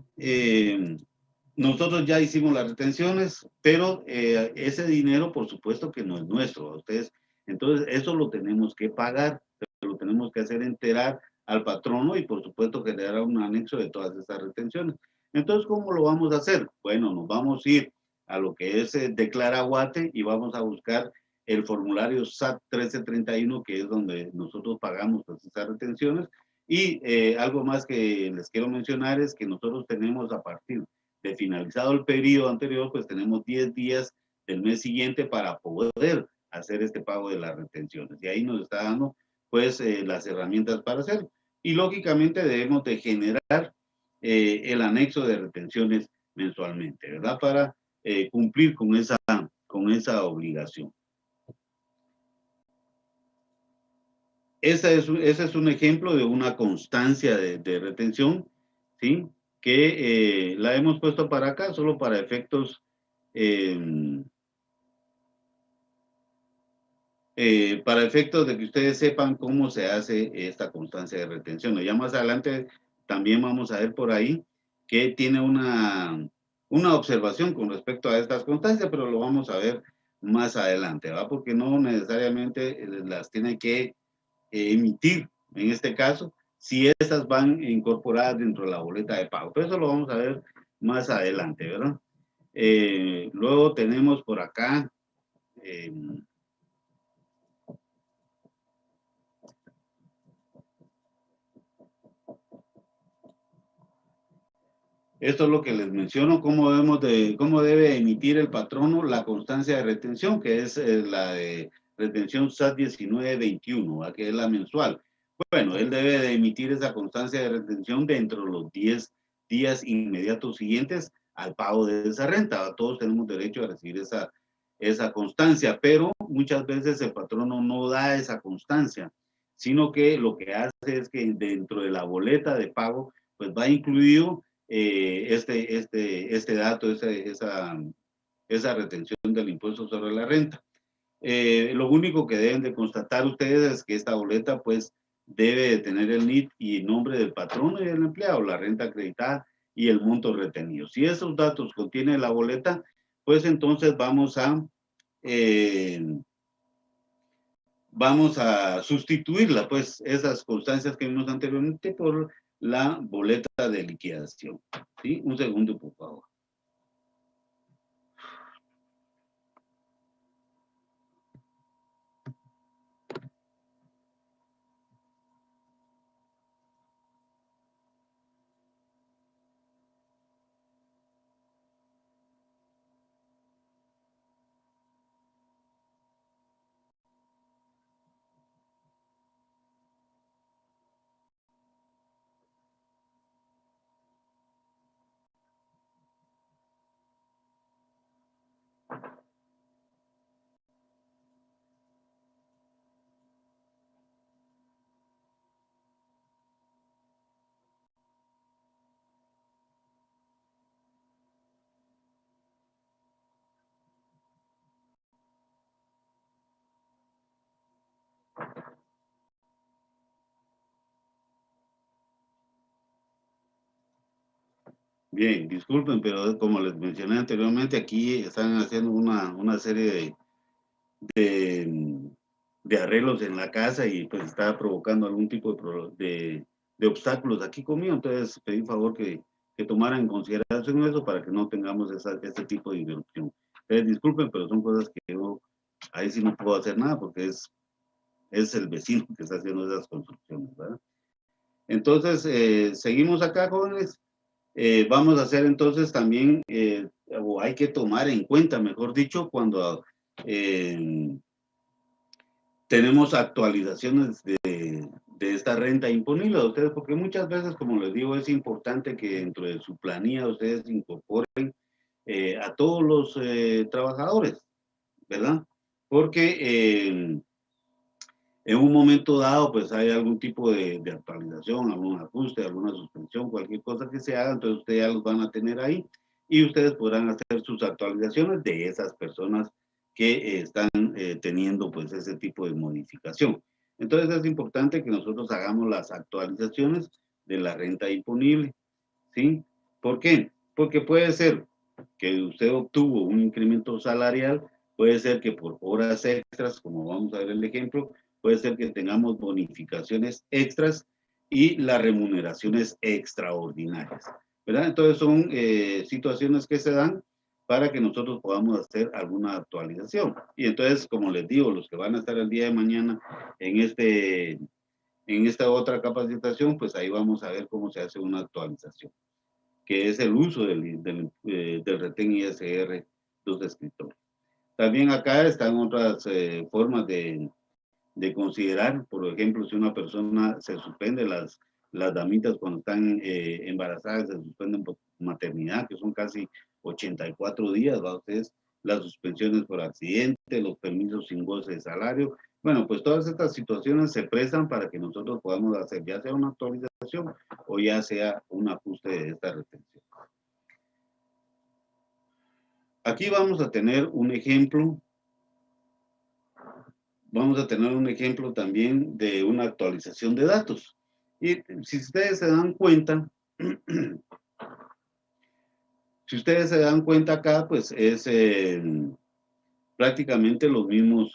nosotros ya hicimos las retenciones, pero ese dinero, por supuesto que no es nuestro, a ustedes. Entonces, eso lo tenemos que pagar, lo tenemos que hacer enterar al patrono y, por supuesto, generar un anexo de todas estas retenciones. Entonces, ¿cómo lo vamos a hacer? Bueno, nos vamos a ir a lo que es Declaraguate y vamos a buscar el formulario SAT 1331, que es donde nosotros pagamos pues, esas retenciones. Y algo más que les quiero mencionar es que nosotros tenemos a partir de finalizado el periodo anterior, pues tenemos 10 días del mes siguiente para poder hacer este pago de las retenciones. Y ahí nos está dando pues las herramientas para hacerlo. Y lógicamente debemos de generar el anexo de retenciones mensualmente, ¿verdad? Para cumplir con esa obligación. Ese es un ejemplo de una constancia de retención, ¿sí? Que la hemos puesto para acá solo para efectos de que ustedes sepan cómo se hace esta constancia de retención. Ya más adelante también vamos a ver por ahí que tiene una observación con respecto a estas constancias, pero lo vamos a ver más adelante, ¿va? Porque no necesariamente las tiene que emitir, en este caso, si estas van incorporadas dentro de la boleta de pago. Pero eso lo vamos a ver más adelante, ¿verdad? Luego tenemos por acá, esto es lo que les menciono, cómo debe emitir el patrono la constancia de retención, que es la de retención SAT 1921, que es la mensual. Bueno, él debe de emitir esa constancia de retención dentro de los 10 días inmediatos siguientes al pago de esa renta. Todos tenemos derecho a recibir esa constancia, pero muchas veces el patrono no da esa constancia, sino que lo que hace es que dentro de la boleta de pago, pues va incluido este dato, esa retención del impuesto sobre la renta. Lo único que deben de constatar ustedes es que esta boleta pues debe de tener el NIT y el nombre del patrono y del empleado, la renta acreditada y el monto retenido. Si esos datos contiene la boleta, pues entonces vamos a sustituirla, pues esas constancias que vimos anteriormente por la boleta de liquidación. ¿Sí? Un segundo, por favor. Bien, disculpen, pero como les mencioné anteriormente, aquí están haciendo una serie de arreglos en la casa y pues está provocando algún tipo de obstáculos aquí conmigo. Entonces pedí favor que tomaran en consideración eso para que no tengamos este tipo de interrupción. Disculpen, pero son cosas que yo ahí sí no puedo hacer nada porque es el vecino que está haciendo esas construcciones, ¿verdad? Entonces, seguimos acá, jóvenes. Vamos a hacer entonces también, o hay que tomar en cuenta, mejor dicho, cuando tenemos actualizaciones de esta renta imponible a ustedes, porque muchas veces, como les digo, es importante que dentro de su planilla ustedes incorporen a todos los trabajadores, ¿verdad? Porque en un momento dado, pues hay algún tipo de actualización, algún ajuste, alguna suspensión, cualquier cosa que se haga, entonces ustedes ya los van a tener ahí. y ustedes podrán hacer sus actualizaciones de esas personas que están teniendo pues ese tipo de modificación. Entonces es importante que nosotros hagamos las actualizaciones de la renta disponible, ¿sí? ¿Por qué? Porque puede ser que usted obtuvo un incremento salarial, puede ser que por horas extras, como vamos a ver el ejemplo, puede ser que tengamos bonificaciones extras y las remuneraciones extraordinarias, ¿verdad? Entonces son situaciones que se dan para que nosotros podamos hacer alguna actualización. Y entonces, como les digo, los que van a estar el día de mañana en esta otra capacitación, pues ahí vamos a ver cómo se hace una actualización, que es el uso del retén ISR los escritores. También acá están otras formas de considerar, por ejemplo, si una persona se suspende, las damitas cuando están embarazadas se suspenden por maternidad, que son casi 84 días, ¿va? Ustedes, las suspensiones por accidente, los permisos sin goce de salario. Bueno, pues todas estas situaciones se prestan para que nosotros podamos hacer ya sea una actualización o ya sea un ajuste de esta retención. Aquí vamos a tener un ejemplo. Vamos a tener un ejemplo también de una actualización de datos. Y si ustedes se dan cuenta, si ustedes se dan cuenta acá, pues es prácticamente los mismos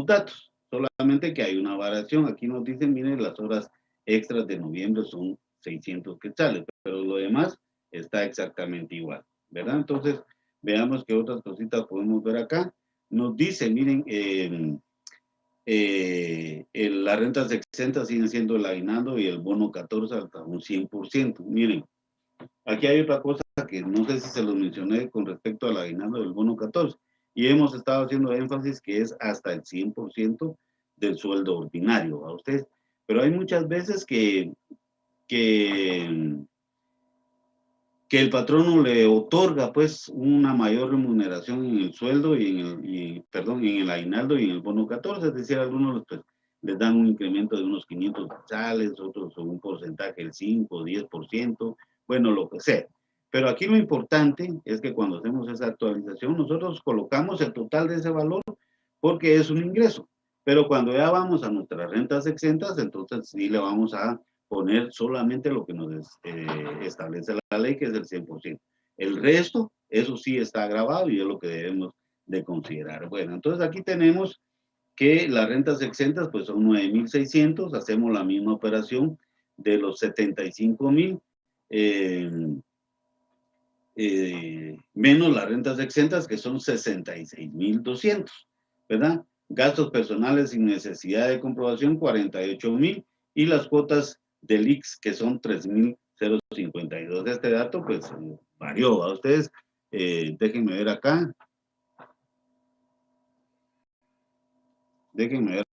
datos, solamente que hay una variación. Aquí nos dicen, miren, las horas extras de noviembre son 600 quetzales, pero lo demás está exactamente igual, ¿verdad? Entonces, veamos qué otras cositas podemos ver acá. Nos dice, miren, las rentas exentas siguen siendo el aguinaldo y el bono 14 hasta un 100%. Miren, aquí hay otra cosa que no sé si se los mencioné con respecto al aguinaldo del bono 14, y hemos estado haciendo énfasis que es hasta el 100% del sueldo ordinario a ustedes. Pero hay muchas veces que el patrono le otorga pues una mayor remuneración en el sueldo perdón, en el aguinaldo y en el bono 14, es decir, algunos pues, les dan un incremento de unos 500 quetzales, otros un porcentaje del 5, 10%, bueno, lo que sea. Pero aquí lo importante es que cuando hacemos esa actualización, nosotros colocamos el total de ese valor porque es un ingreso. Pero cuando ya vamos a nuestras rentas exentas, entonces sí le vamos a poner solamente lo que nos establece la ley, que es el 100%. El resto, eso sí está grabado y es lo que debemos de considerar. Bueno, entonces aquí tenemos que las rentas exentas pues son 9,600, hacemos la misma operación de los 75,000 menos las rentas exentas que son 66,200, ¿verdad? Gastos personales sin necesidad de comprobación 48,000 y las cuotas del IX que son 3,052. Este dato pues varió. A ustedes déjenme ver acá. Déjenme ver.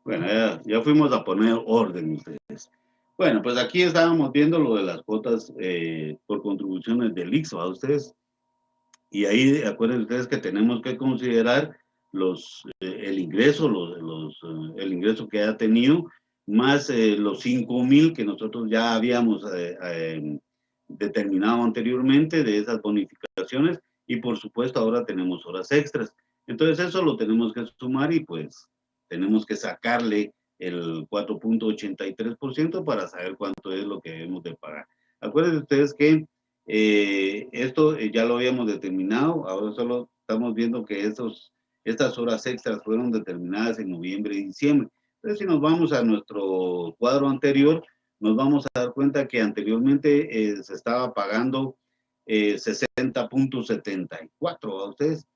Bueno, ya fuimos a poner orden ustedes. Bueno, pues aquí estábamos viendo lo de las cuotas por contribuciones del IX, ¿a ustedes? Y ahí acuérdense ustedes que tenemos que considerar el ingreso, el ingreso que ha tenido, más los 5,000 que nosotros ya habíamos determinado anteriormente de esas bonificaciones, y por supuesto ahora tenemos horas extras. Entonces eso lo tenemos que sumar y pues tenemos que sacarle el 4,83% para saber cuánto es lo que debemos de pagar. Acuérdense ustedes que esto ya lo habíamos determinado, ahora solo estamos viendo que estas horas extras fueron determinadas en noviembre y diciembre. Entonces, si nos vamos a nuestro cuadro anterior, nos vamos a dar cuenta que anteriormente se estaba pagando 60,74 a ustedes.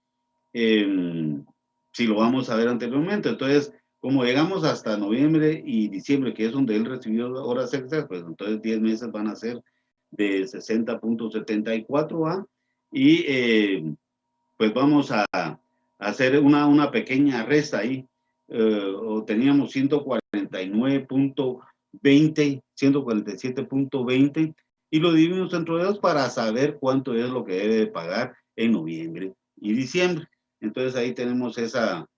Si lo vamos a ver anteriormente. Entonces, Como llegamos hasta noviembre y diciembre, que es donde él recibió horas extras, pues entonces 10 meses van a ser de 60.74, ¿va? Y pues vamos a hacer una pequeña resta ahí. O teníamos 147.20 y lo dividimos entre dos para saber cuánto es lo que debe de pagar en noviembre y diciembre. Entonces ahí tenemos esa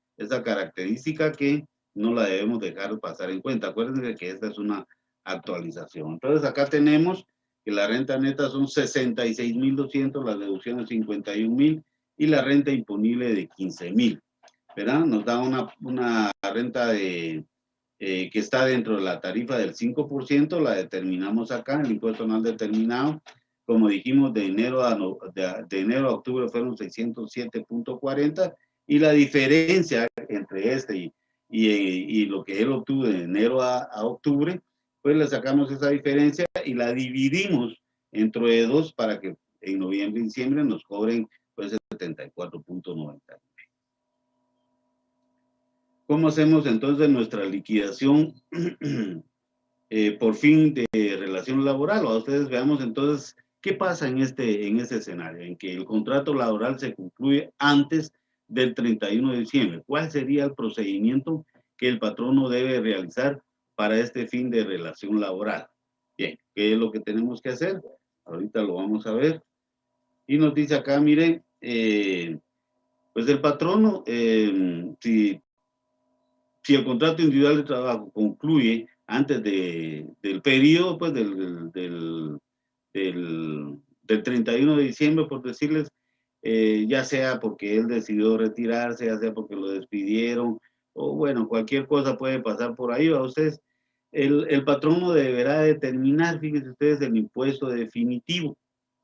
característica que no la debemos dejar pasar en cuenta. Acuérdense que esta es una actualización. Entonces acá tenemos que la renta neta son 66.200, las deducciones 51.000 y la renta imponible de 15.000, ¿verdad? Nos da una renta que está dentro de la tarifa del 5%, la determinamos acá, el impuesto anual determinado. Como dijimos, de enero a octubre fueron 607.40 y la diferencia entre y lo que él obtuvo de enero a octubre, pues le sacamos esa diferencia y la dividimos entre dos para que en noviembre y diciembre nos cobren pues 74.90. ¿Cómo hacemos entonces nuestra liquidación por fin de relación laboral? O ustedes veamos entonces qué pasa en este escenario, en que el contrato laboral se concluye antes del 31 de diciembre. ¿Cuál sería el procedimiento que el patrono debe realizar para este fin de relación laboral? Bien, ¿qué es lo que tenemos que hacer? Ahorita lo vamos a ver. Y nos dice acá, miren, pues el patrono, si el contrato individual de trabajo concluye antes del periodo, pues del 31 de diciembre, por decirles, ya sea porque él decidió retirarse, ya sea porque lo despidieron, o bueno, cualquier cosa puede pasar por ahí, ¿va ustedes? El patrono deberá determinar, fíjense ustedes, el impuesto definitivo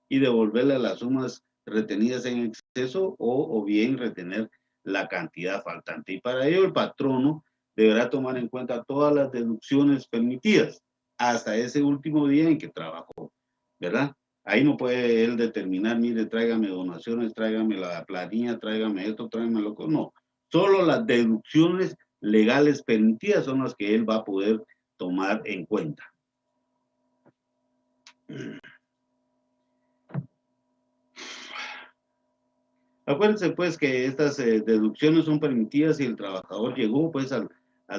y devolverle las sumas retenidas en exceso o bien retener la cantidad faltante. Y para ello el patrono deberá tomar en cuenta todas las deducciones permitidas hasta ese último día en que trabajó, ¿verdad? Ahí no puede él determinar, mire, tráigame donaciones, tráigame la planilla, tráigame esto, tráigame lo que... No, solo las deducciones legales permitidas son las que él va a poder tomar en cuenta. Acuérdense pues que estas deducciones son permitidas si el trabajador llegó pues al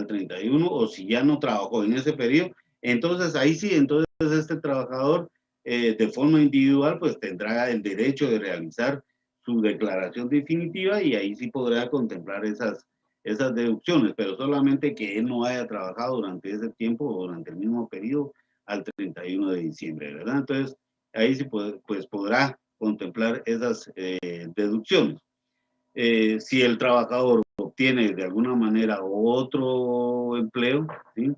31 o si ya no trabajó en ese periodo. Entonces ahí sí, entonces este trabajador de forma individual pues tendrá el derecho de realizar su declaración definitiva y ahí sí podrá contemplar esas deducciones, pero solamente que él no haya trabajado durante ese tiempo o durante el mismo periodo al 31 de diciembre, ¿verdad? Entonces ahí sí pues podrá contemplar esas deducciones. Si el trabajador obtiene de alguna manera otro empleo, ¿sí?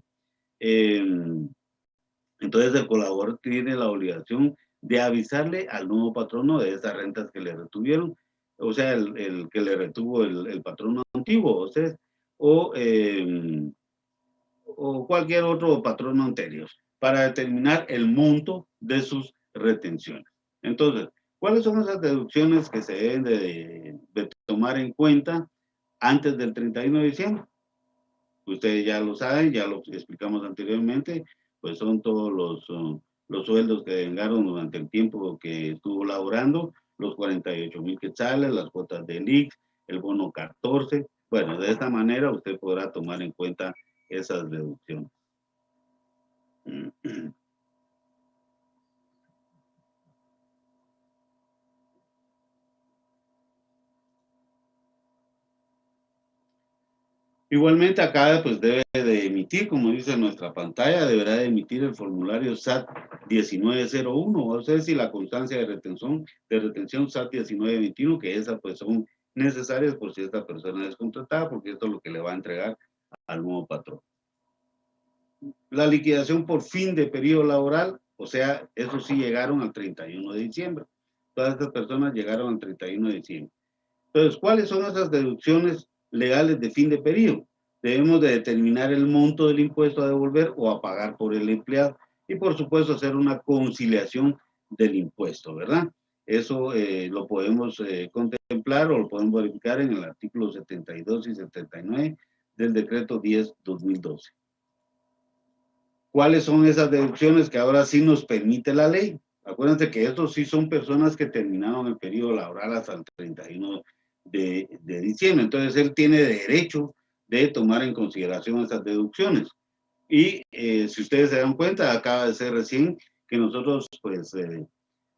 Entonces el colaborador tiene la obligación de avisarle al nuevo patrono de esas rentas que le retuvieron, o sea, el que le retuvo el patrono antiguo, o sea, o cualquier otro patrono anterior, para determinar el monto de sus retenciones. Entonces, ¿cuáles son esas deducciones que se deben de tomar en cuenta antes del 31 de diciembre? Ustedes ya lo saben, ya lo explicamos anteriormente, pues son todos los sueldos que vengaron durante el tiempo que estuvo laborando, los 48,000 quetzales, las cuotas del IX, el bono 14. Bueno, de esta manera usted podrá tomar en cuenta esas deducciones. Igualmente acá pues debe de emitir, como dice nuestra pantalla, deberá de emitir el formulario SAT 1901, o sea, si la constancia de retención SAT 1921, que esas pues son necesarias por si esta persona es contratada, porque esto es lo que le va a entregar al nuevo patrón. La liquidación por fin de periodo laboral, o sea, eso sí llegaron al 31 de diciembre. Todas estas personas llegaron al 31 de diciembre. Entonces, ¿cuáles son esas deducciones legales de fin de periodo? Debemos de determinar el monto del impuesto a devolver o a pagar por el empleado y, por supuesto, hacer una conciliación del impuesto, ¿verdad? Eso lo podemos contemplar o lo podemos verificar en el artículo 72 y 79 del decreto 10/2012. ¿Cuáles son esas deducciones que ahora sí nos permite la ley? Acuérdense que estos sí son personas que terminaron el periodo laboral hasta el 31 de diciembre. Entonces, él tiene derecho de tomar en consideración esas deducciones. Y si ustedes se dan cuenta, acaba de ser recién que nosotros, pues,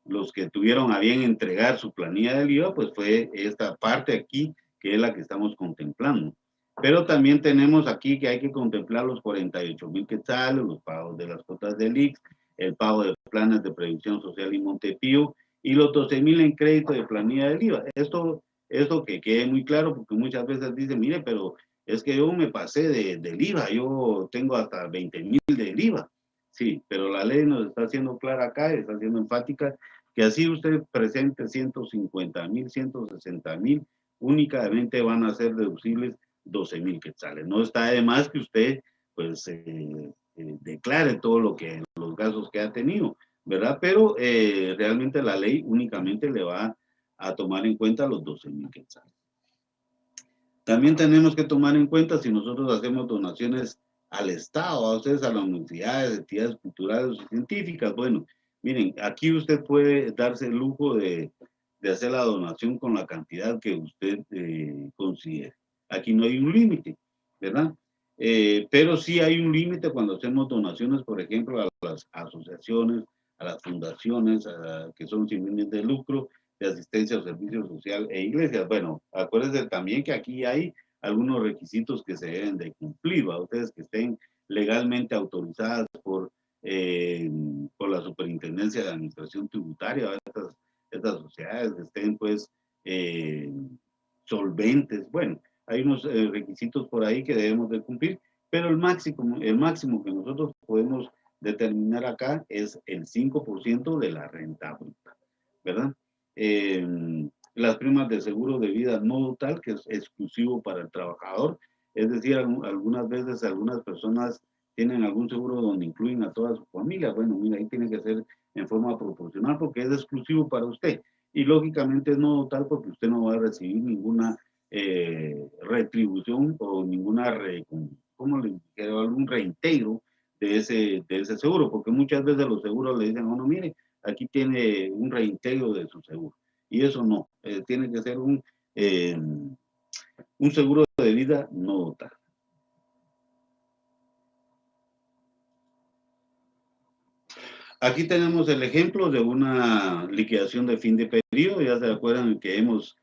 los que tuvieron a bien entregar su planilla del IVA, pues fue esta parte aquí, que es la que estamos contemplando. Pero también tenemos aquí que hay que contemplar los 48,000 quetzales, los pagos de las cuotas del IX, el pago de planes de previsión social y Montepío, y los 12,000 en crédito de planilla del IVA. Esto que quede muy claro, porque muchas veces dicen, mire, pero es que yo me pasé del IVA, yo tengo hasta 20,000 del IVA. Sí, pero la ley nos está haciendo clara acá, está haciendo enfática, que así usted presente 150,000, 160,000, únicamente van a ser deducibles 12,000 quetzales. No está de más que usted, pues, declare todo lo que, los gastos que ha tenido, ¿verdad? Pero realmente la ley únicamente le va a tomar en cuenta los 12,000 quetzales. También tenemos que tomar en cuenta si nosotros hacemos donaciones al Estado, a ustedes, a las universidades, entidades culturales o científicas. Bueno, miren, aquí usted puede darse el lujo de hacer la donación con la cantidad que usted considere. Aquí no hay un límite, ¿verdad? Pero sí hay un límite cuando hacemos donaciones, por ejemplo, a las asociaciones, a las fundaciones, que son sin fines de lucro, de asistencia o servicio social e iglesias. Bueno, acuérdense también que aquí hay algunos requisitos que se deben de cumplir, ¿va? Ustedes que estén legalmente autorizadas por la Superintendencia de Administración Tributaria, estas sociedades que estén pues solventes. Bueno, hay unos requisitos por ahí que debemos de cumplir, pero el máximo que nosotros podemos determinar acá es el 5% de la renta bruta, ¿verdad? Las primas de seguro de vida no total, que es exclusivo para el trabajador, es decir, algunas veces algunas personas tienen algún seguro donde incluyen a toda su familia. Bueno, mira, ahí tiene que ser en forma proporcional porque es exclusivo para usted. Y lógicamente es no total porque usted no va a recibir ninguna retribución o ninguna, ¿cómo le digo? Algún reintegro de ese seguro, porque muchas veces los seguros le dicen, oh, no, mire, aquí tiene un reintegro de su seguro. Y eso no, tiene que ser un seguro de vida no total. Aquí tenemos el ejemplo de una liquidación de fin de periodo. Ya se acuerdan que hemos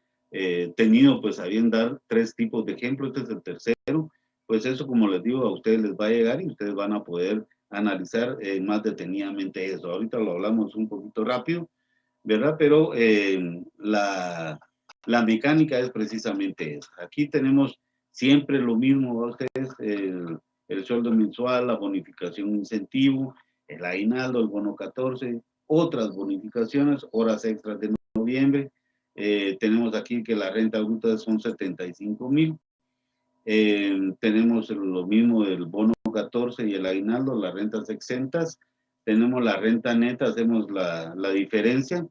tenido, pues, a bien dar 3 tipos de ejemplos. Este es el tercero. Pues eso, como les digo, a ustedes les va a llegar y ustedes van a poder analizar más detenidamente eso. Ahorita lo hablamos un poquito rápido, ¿verdad? Pero la mecánica es precisamente esa. Aquí tenemos siempre lo mismo, ustedes, el sueldo mensual, la bonificación incentivo, el aguinaldo, el bono 14, otras bonificaciones, horas extras de noviembre. Tenemos aquí que la renta bruta son 75,000. Tenemos lo mismo del bono 14 y el aguinaldo, las rentas exentas. Tenemos la renta neta, hacemos la diferencia.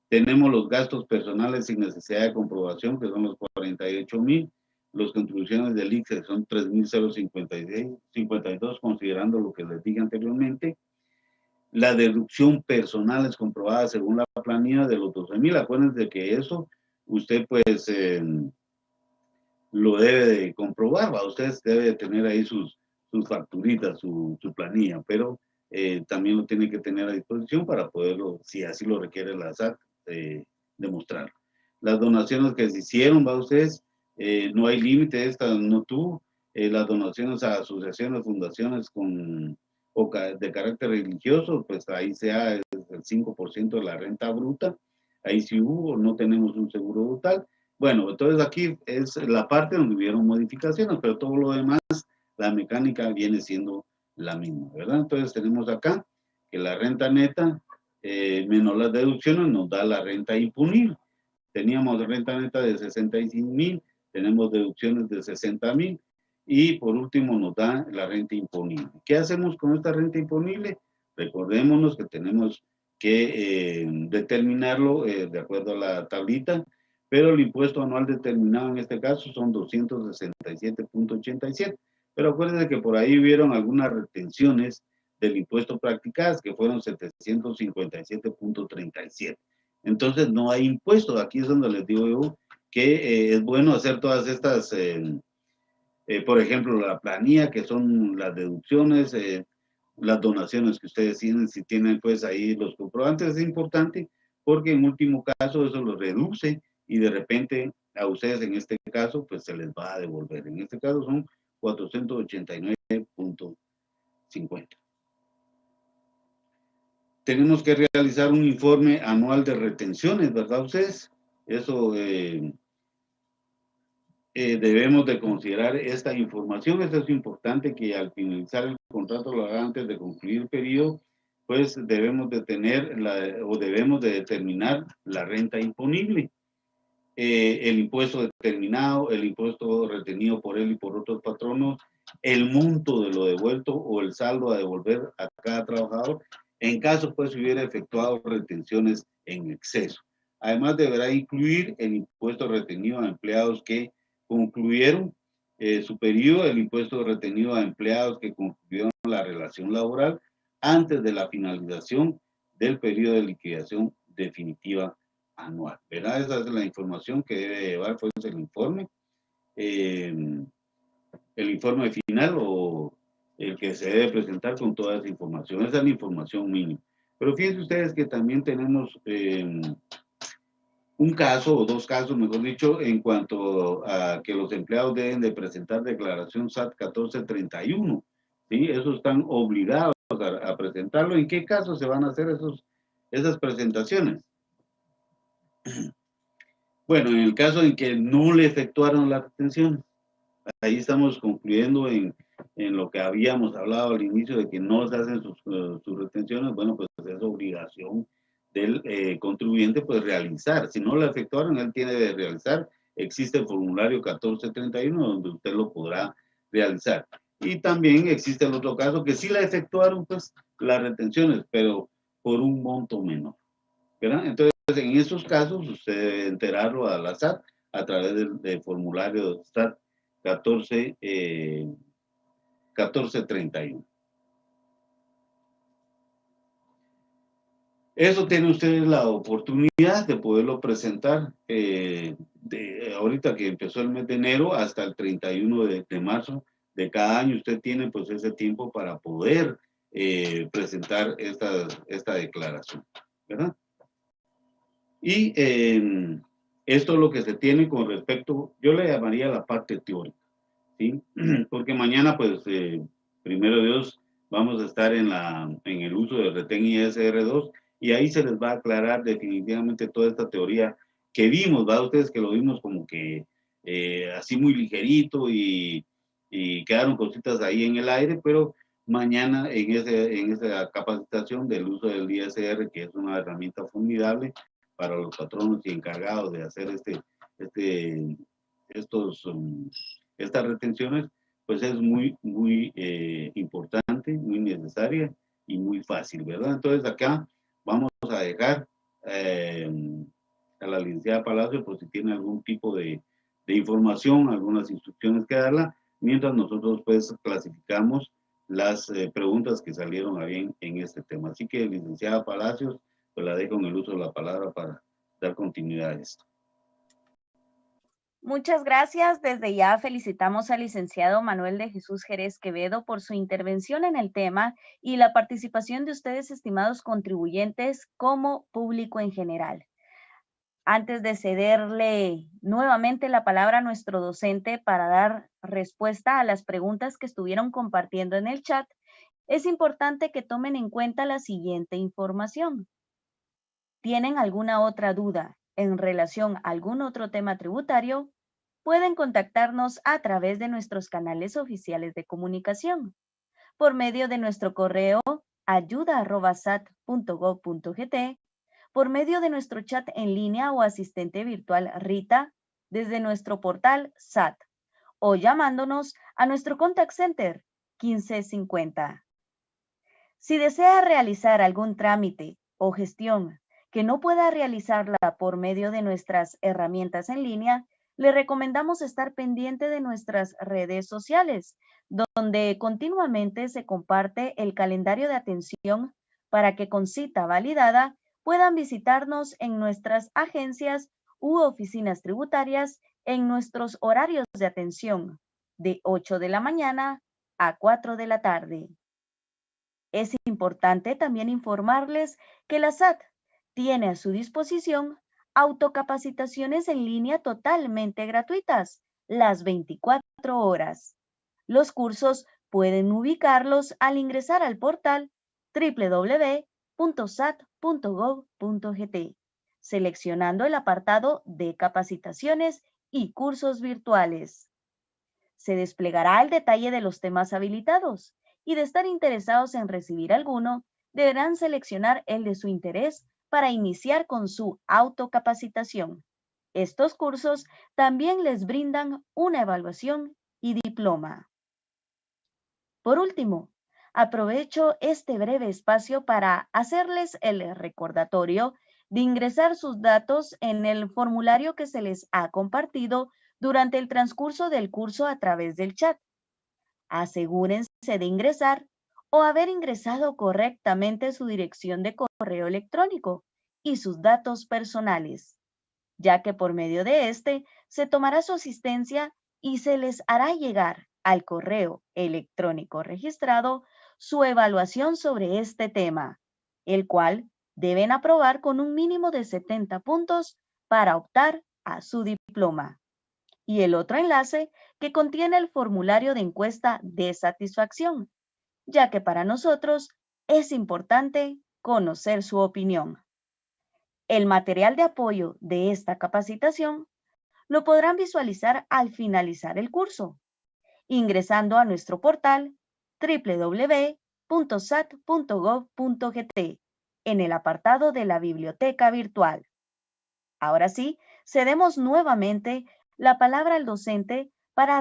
Tenemos los gastos personales sin necesidad de comprobación, que son los 48,000. Las contribuciones del ICSE son 3,052, considerando lo que les dije anteriormente. La deducción personal es comprobada según la planilla de los 12,000. Acuérdense que eso usted pues lo debe de comprobar, ¿va? Usted debe de tener ahí sus facturitas, su planilla, pero también lo tiene que tener a disposición para poderlo, si así lo requiere la SAT, demostrar. Las donaciones que se hicieron, ¿va? Ustedes, no hay límite, esta no tuvo. Las donaciones a asociaciones, fundaciones de carácter religioso, pues ahí sea el 5% de la renta bruta, ahí sí hubo, no tenemos un seguro total. Bueno, entonces aquí es la parte donde hubieron modificaciones, pero todo lo demás, la mecánica viene siendo la misma, ¿verdad? Entonces tenemos acá que la renta neta menos las deducciones nos da la renta imponible. Teníamos renta neta de 65,000, tenemos deducciones de 60,000 y por último nos da la renta imponible. ¿Qué hacemos con esta renta imponible? Recordémonos que tenemos que determinarlo de acuerdo a la tablita, pero el impuesto anual determinado en este caso son 267.87. Pero acuérdense que por ahí hubieron algunas retenciones del impuesto practicadas que fueron 757.37. Entonces no hay impuesto. Aquí es donde les digo yo que es bueno hacer todas estas, por ejemplo, la planilla, que son las deducciones, las donaciones que ustedes tienen, si tienen pues ahí los comprobantes, es importante porque en último caso eso lo reduce y de repente a ustedes en este caso pues se les va a devolver. En este caso son 489.50. Tenemos que realizar un informe anual de retenciones, ¿verdad ustedes? Eso debemos de considerar esta información. Eso es importante que al finalizar el contrato laboral antes de concluir el periodo, pues debemos de tener debemos de determinar la renta imponible, el impuesto determinado, el impuesto retenido por él y por otros patronos, el monto de lo devuelto o el saldo a devolver a cada trabajador, en caso pues hubiera efectuado retenciones en exceso. Además deberá incluir el impuesto retenido a empleados que concluyeron su periodo, el impuesto retenido a empleados que concluyeron la relación laboral antes de la finalización del periodo de liquidación definitiva anual, ¿verdad? Esa es la información que debe llevar pues el informe final o el que se debe presentar con toda esa información. Esa es la información mínima. Pero fíjense ustedes que también tenemos un caso o dos casos, mejor dicho, en cuanto a que los empleados deben de presentar declaración SAT 1431. ¿Sí? Esos están obligados a presentarlo. ¿En qué caso se van a hacer esas presentaciones? Bueno, en el caso en que no le efectuaron la retención, ahí estamos concluyendo en lo que habíamos hablado al inicio de que no se hacen sus retenciones. Bueno, pues es obligación del contribuyente pues realizar. Si no la efectuaron, él tiene de realizar. Existe el formulario 1431 donde usted lo podrá realizar. Y también existe el otro caso que sí la efectuaron pues las retenciones, pero por un monto menor, ¿verdad? Entonces, en esos casos, usted debe enterarlo a la SAT a través del formulario SAT 1431. Eso tiene usted la oportunidad de poderlo presentar ahorita que empezó el mes de enero hasta el 31 de marzo de cada año. Usted tiene pues ese tiempo para poder presentar esta declaración, ¿verdad? Y esto es lo que se tiene con respecto, yo le llamaría la parte teórica, ¿sí? Porque mañana, pues, primero Dios, vamos a estar en el uso del retén ISR2 y ahí se les va a aclarar definitivamente toda esta teoría que vimos, ¿verdad? Ustedes que lo vimos como que así muy ligerito y quedaron cositas ahí en el aire, pero mañana en esa capacitación del uso del ISR, que es una herramienta formidable para los patronos y encargados de hacer estas retenciones, pues es muy, muy importante, muy necesaria y muy fácil, ¿verdad? Entonces acá vamos a dejar a la licenciada Palacio por si tiene algún tipo de información, algunas instrucciones que darla, mientras nosotros pues clasificamos las preguntas que salieron a bien en este tema. Así que, licenciada Palacios, pues la dejo en el uso de la palabra para dar continuidad a esto. Muchas gracias. Desde ya felicitamos al licenciado Manuel de Jesús Jerez Quevedo por su intervención en el tema y la participación de ustedes, estimados contribuyentes, como público en general. Antes de cederle nuevamente la palabra a nuestro docente para dar respuesta a las preguntas que estuvieron compartiendo en el chat, es importante que tomen en cuenta la siguiente información. ¿Tienen alguna otra duda en relación a algún otro tema tributario? Pueden contactarnos a través de nuestros canales oficiales de comunicación, por medio de nuestro correo ayuda@sat.gov.gt, por medio de nuestro chat en línea o asistente virtual Rita, desde nuestro portal SAT, o llamándonos a nuestro contact center 1550. Si desea realizar algún trámite o gestión que no pueda realizarla por medio de nuestras herramientas en línea, le recomendamos estar pendiente de nuestras redes sociales, donde continuamente se comparte el calendario de atención para que con cita validada puedan visitarnos en nuestras agencias u oficinas tributarias en nuestros horarios de atención, de 8 de la mañana a 4 de la tarde. Es importante también informarles que la SAT tiene a su disposición autocapacitaciones en línea totalmente gratuitas, las 24 horas. Los cursos pueden ubicarlos al ingresar al portal www.sat.gov.gt, seleccionando el apartado de capacitaciones y cursos virtuales. Se desplegará el detalle de los temas habilitados y de estar interesados en recibir alguno, deberán seleccionar el de su interés para iniciar con su autocapacitación. Estos cursos también les brindan una evaluación y diploma. Por último, aprovecho este breve espacio para hacerles el recordatorio de ingresar sus datos en el formulario que se les ha compartido durante el transcurso del curso a través del chat. Asegúrense de ingresar o haber ingresado correctamente su dirección de correo electrónico y sus datos personales, ya que por medio de este se tomará su asistencia y se les hará llegar al correo electrónico registrado su evaluación sobre este tema, el cual deben aprobar con un mínimo de 70 puntos para optar a su diploma. Y el otro enlace que contiene el formulario de encuesta de satisfacción, ya que para nosotros es importante conocer su opinión. El material de apoyo de esta capacitación lo podrán visualizar al finalizar el curso, ingresando a nuestro portal www.sat.gov.gt en el apartado de la biblioteca virtual. Ahora sí, cedemos nuevamente la palabra al docente para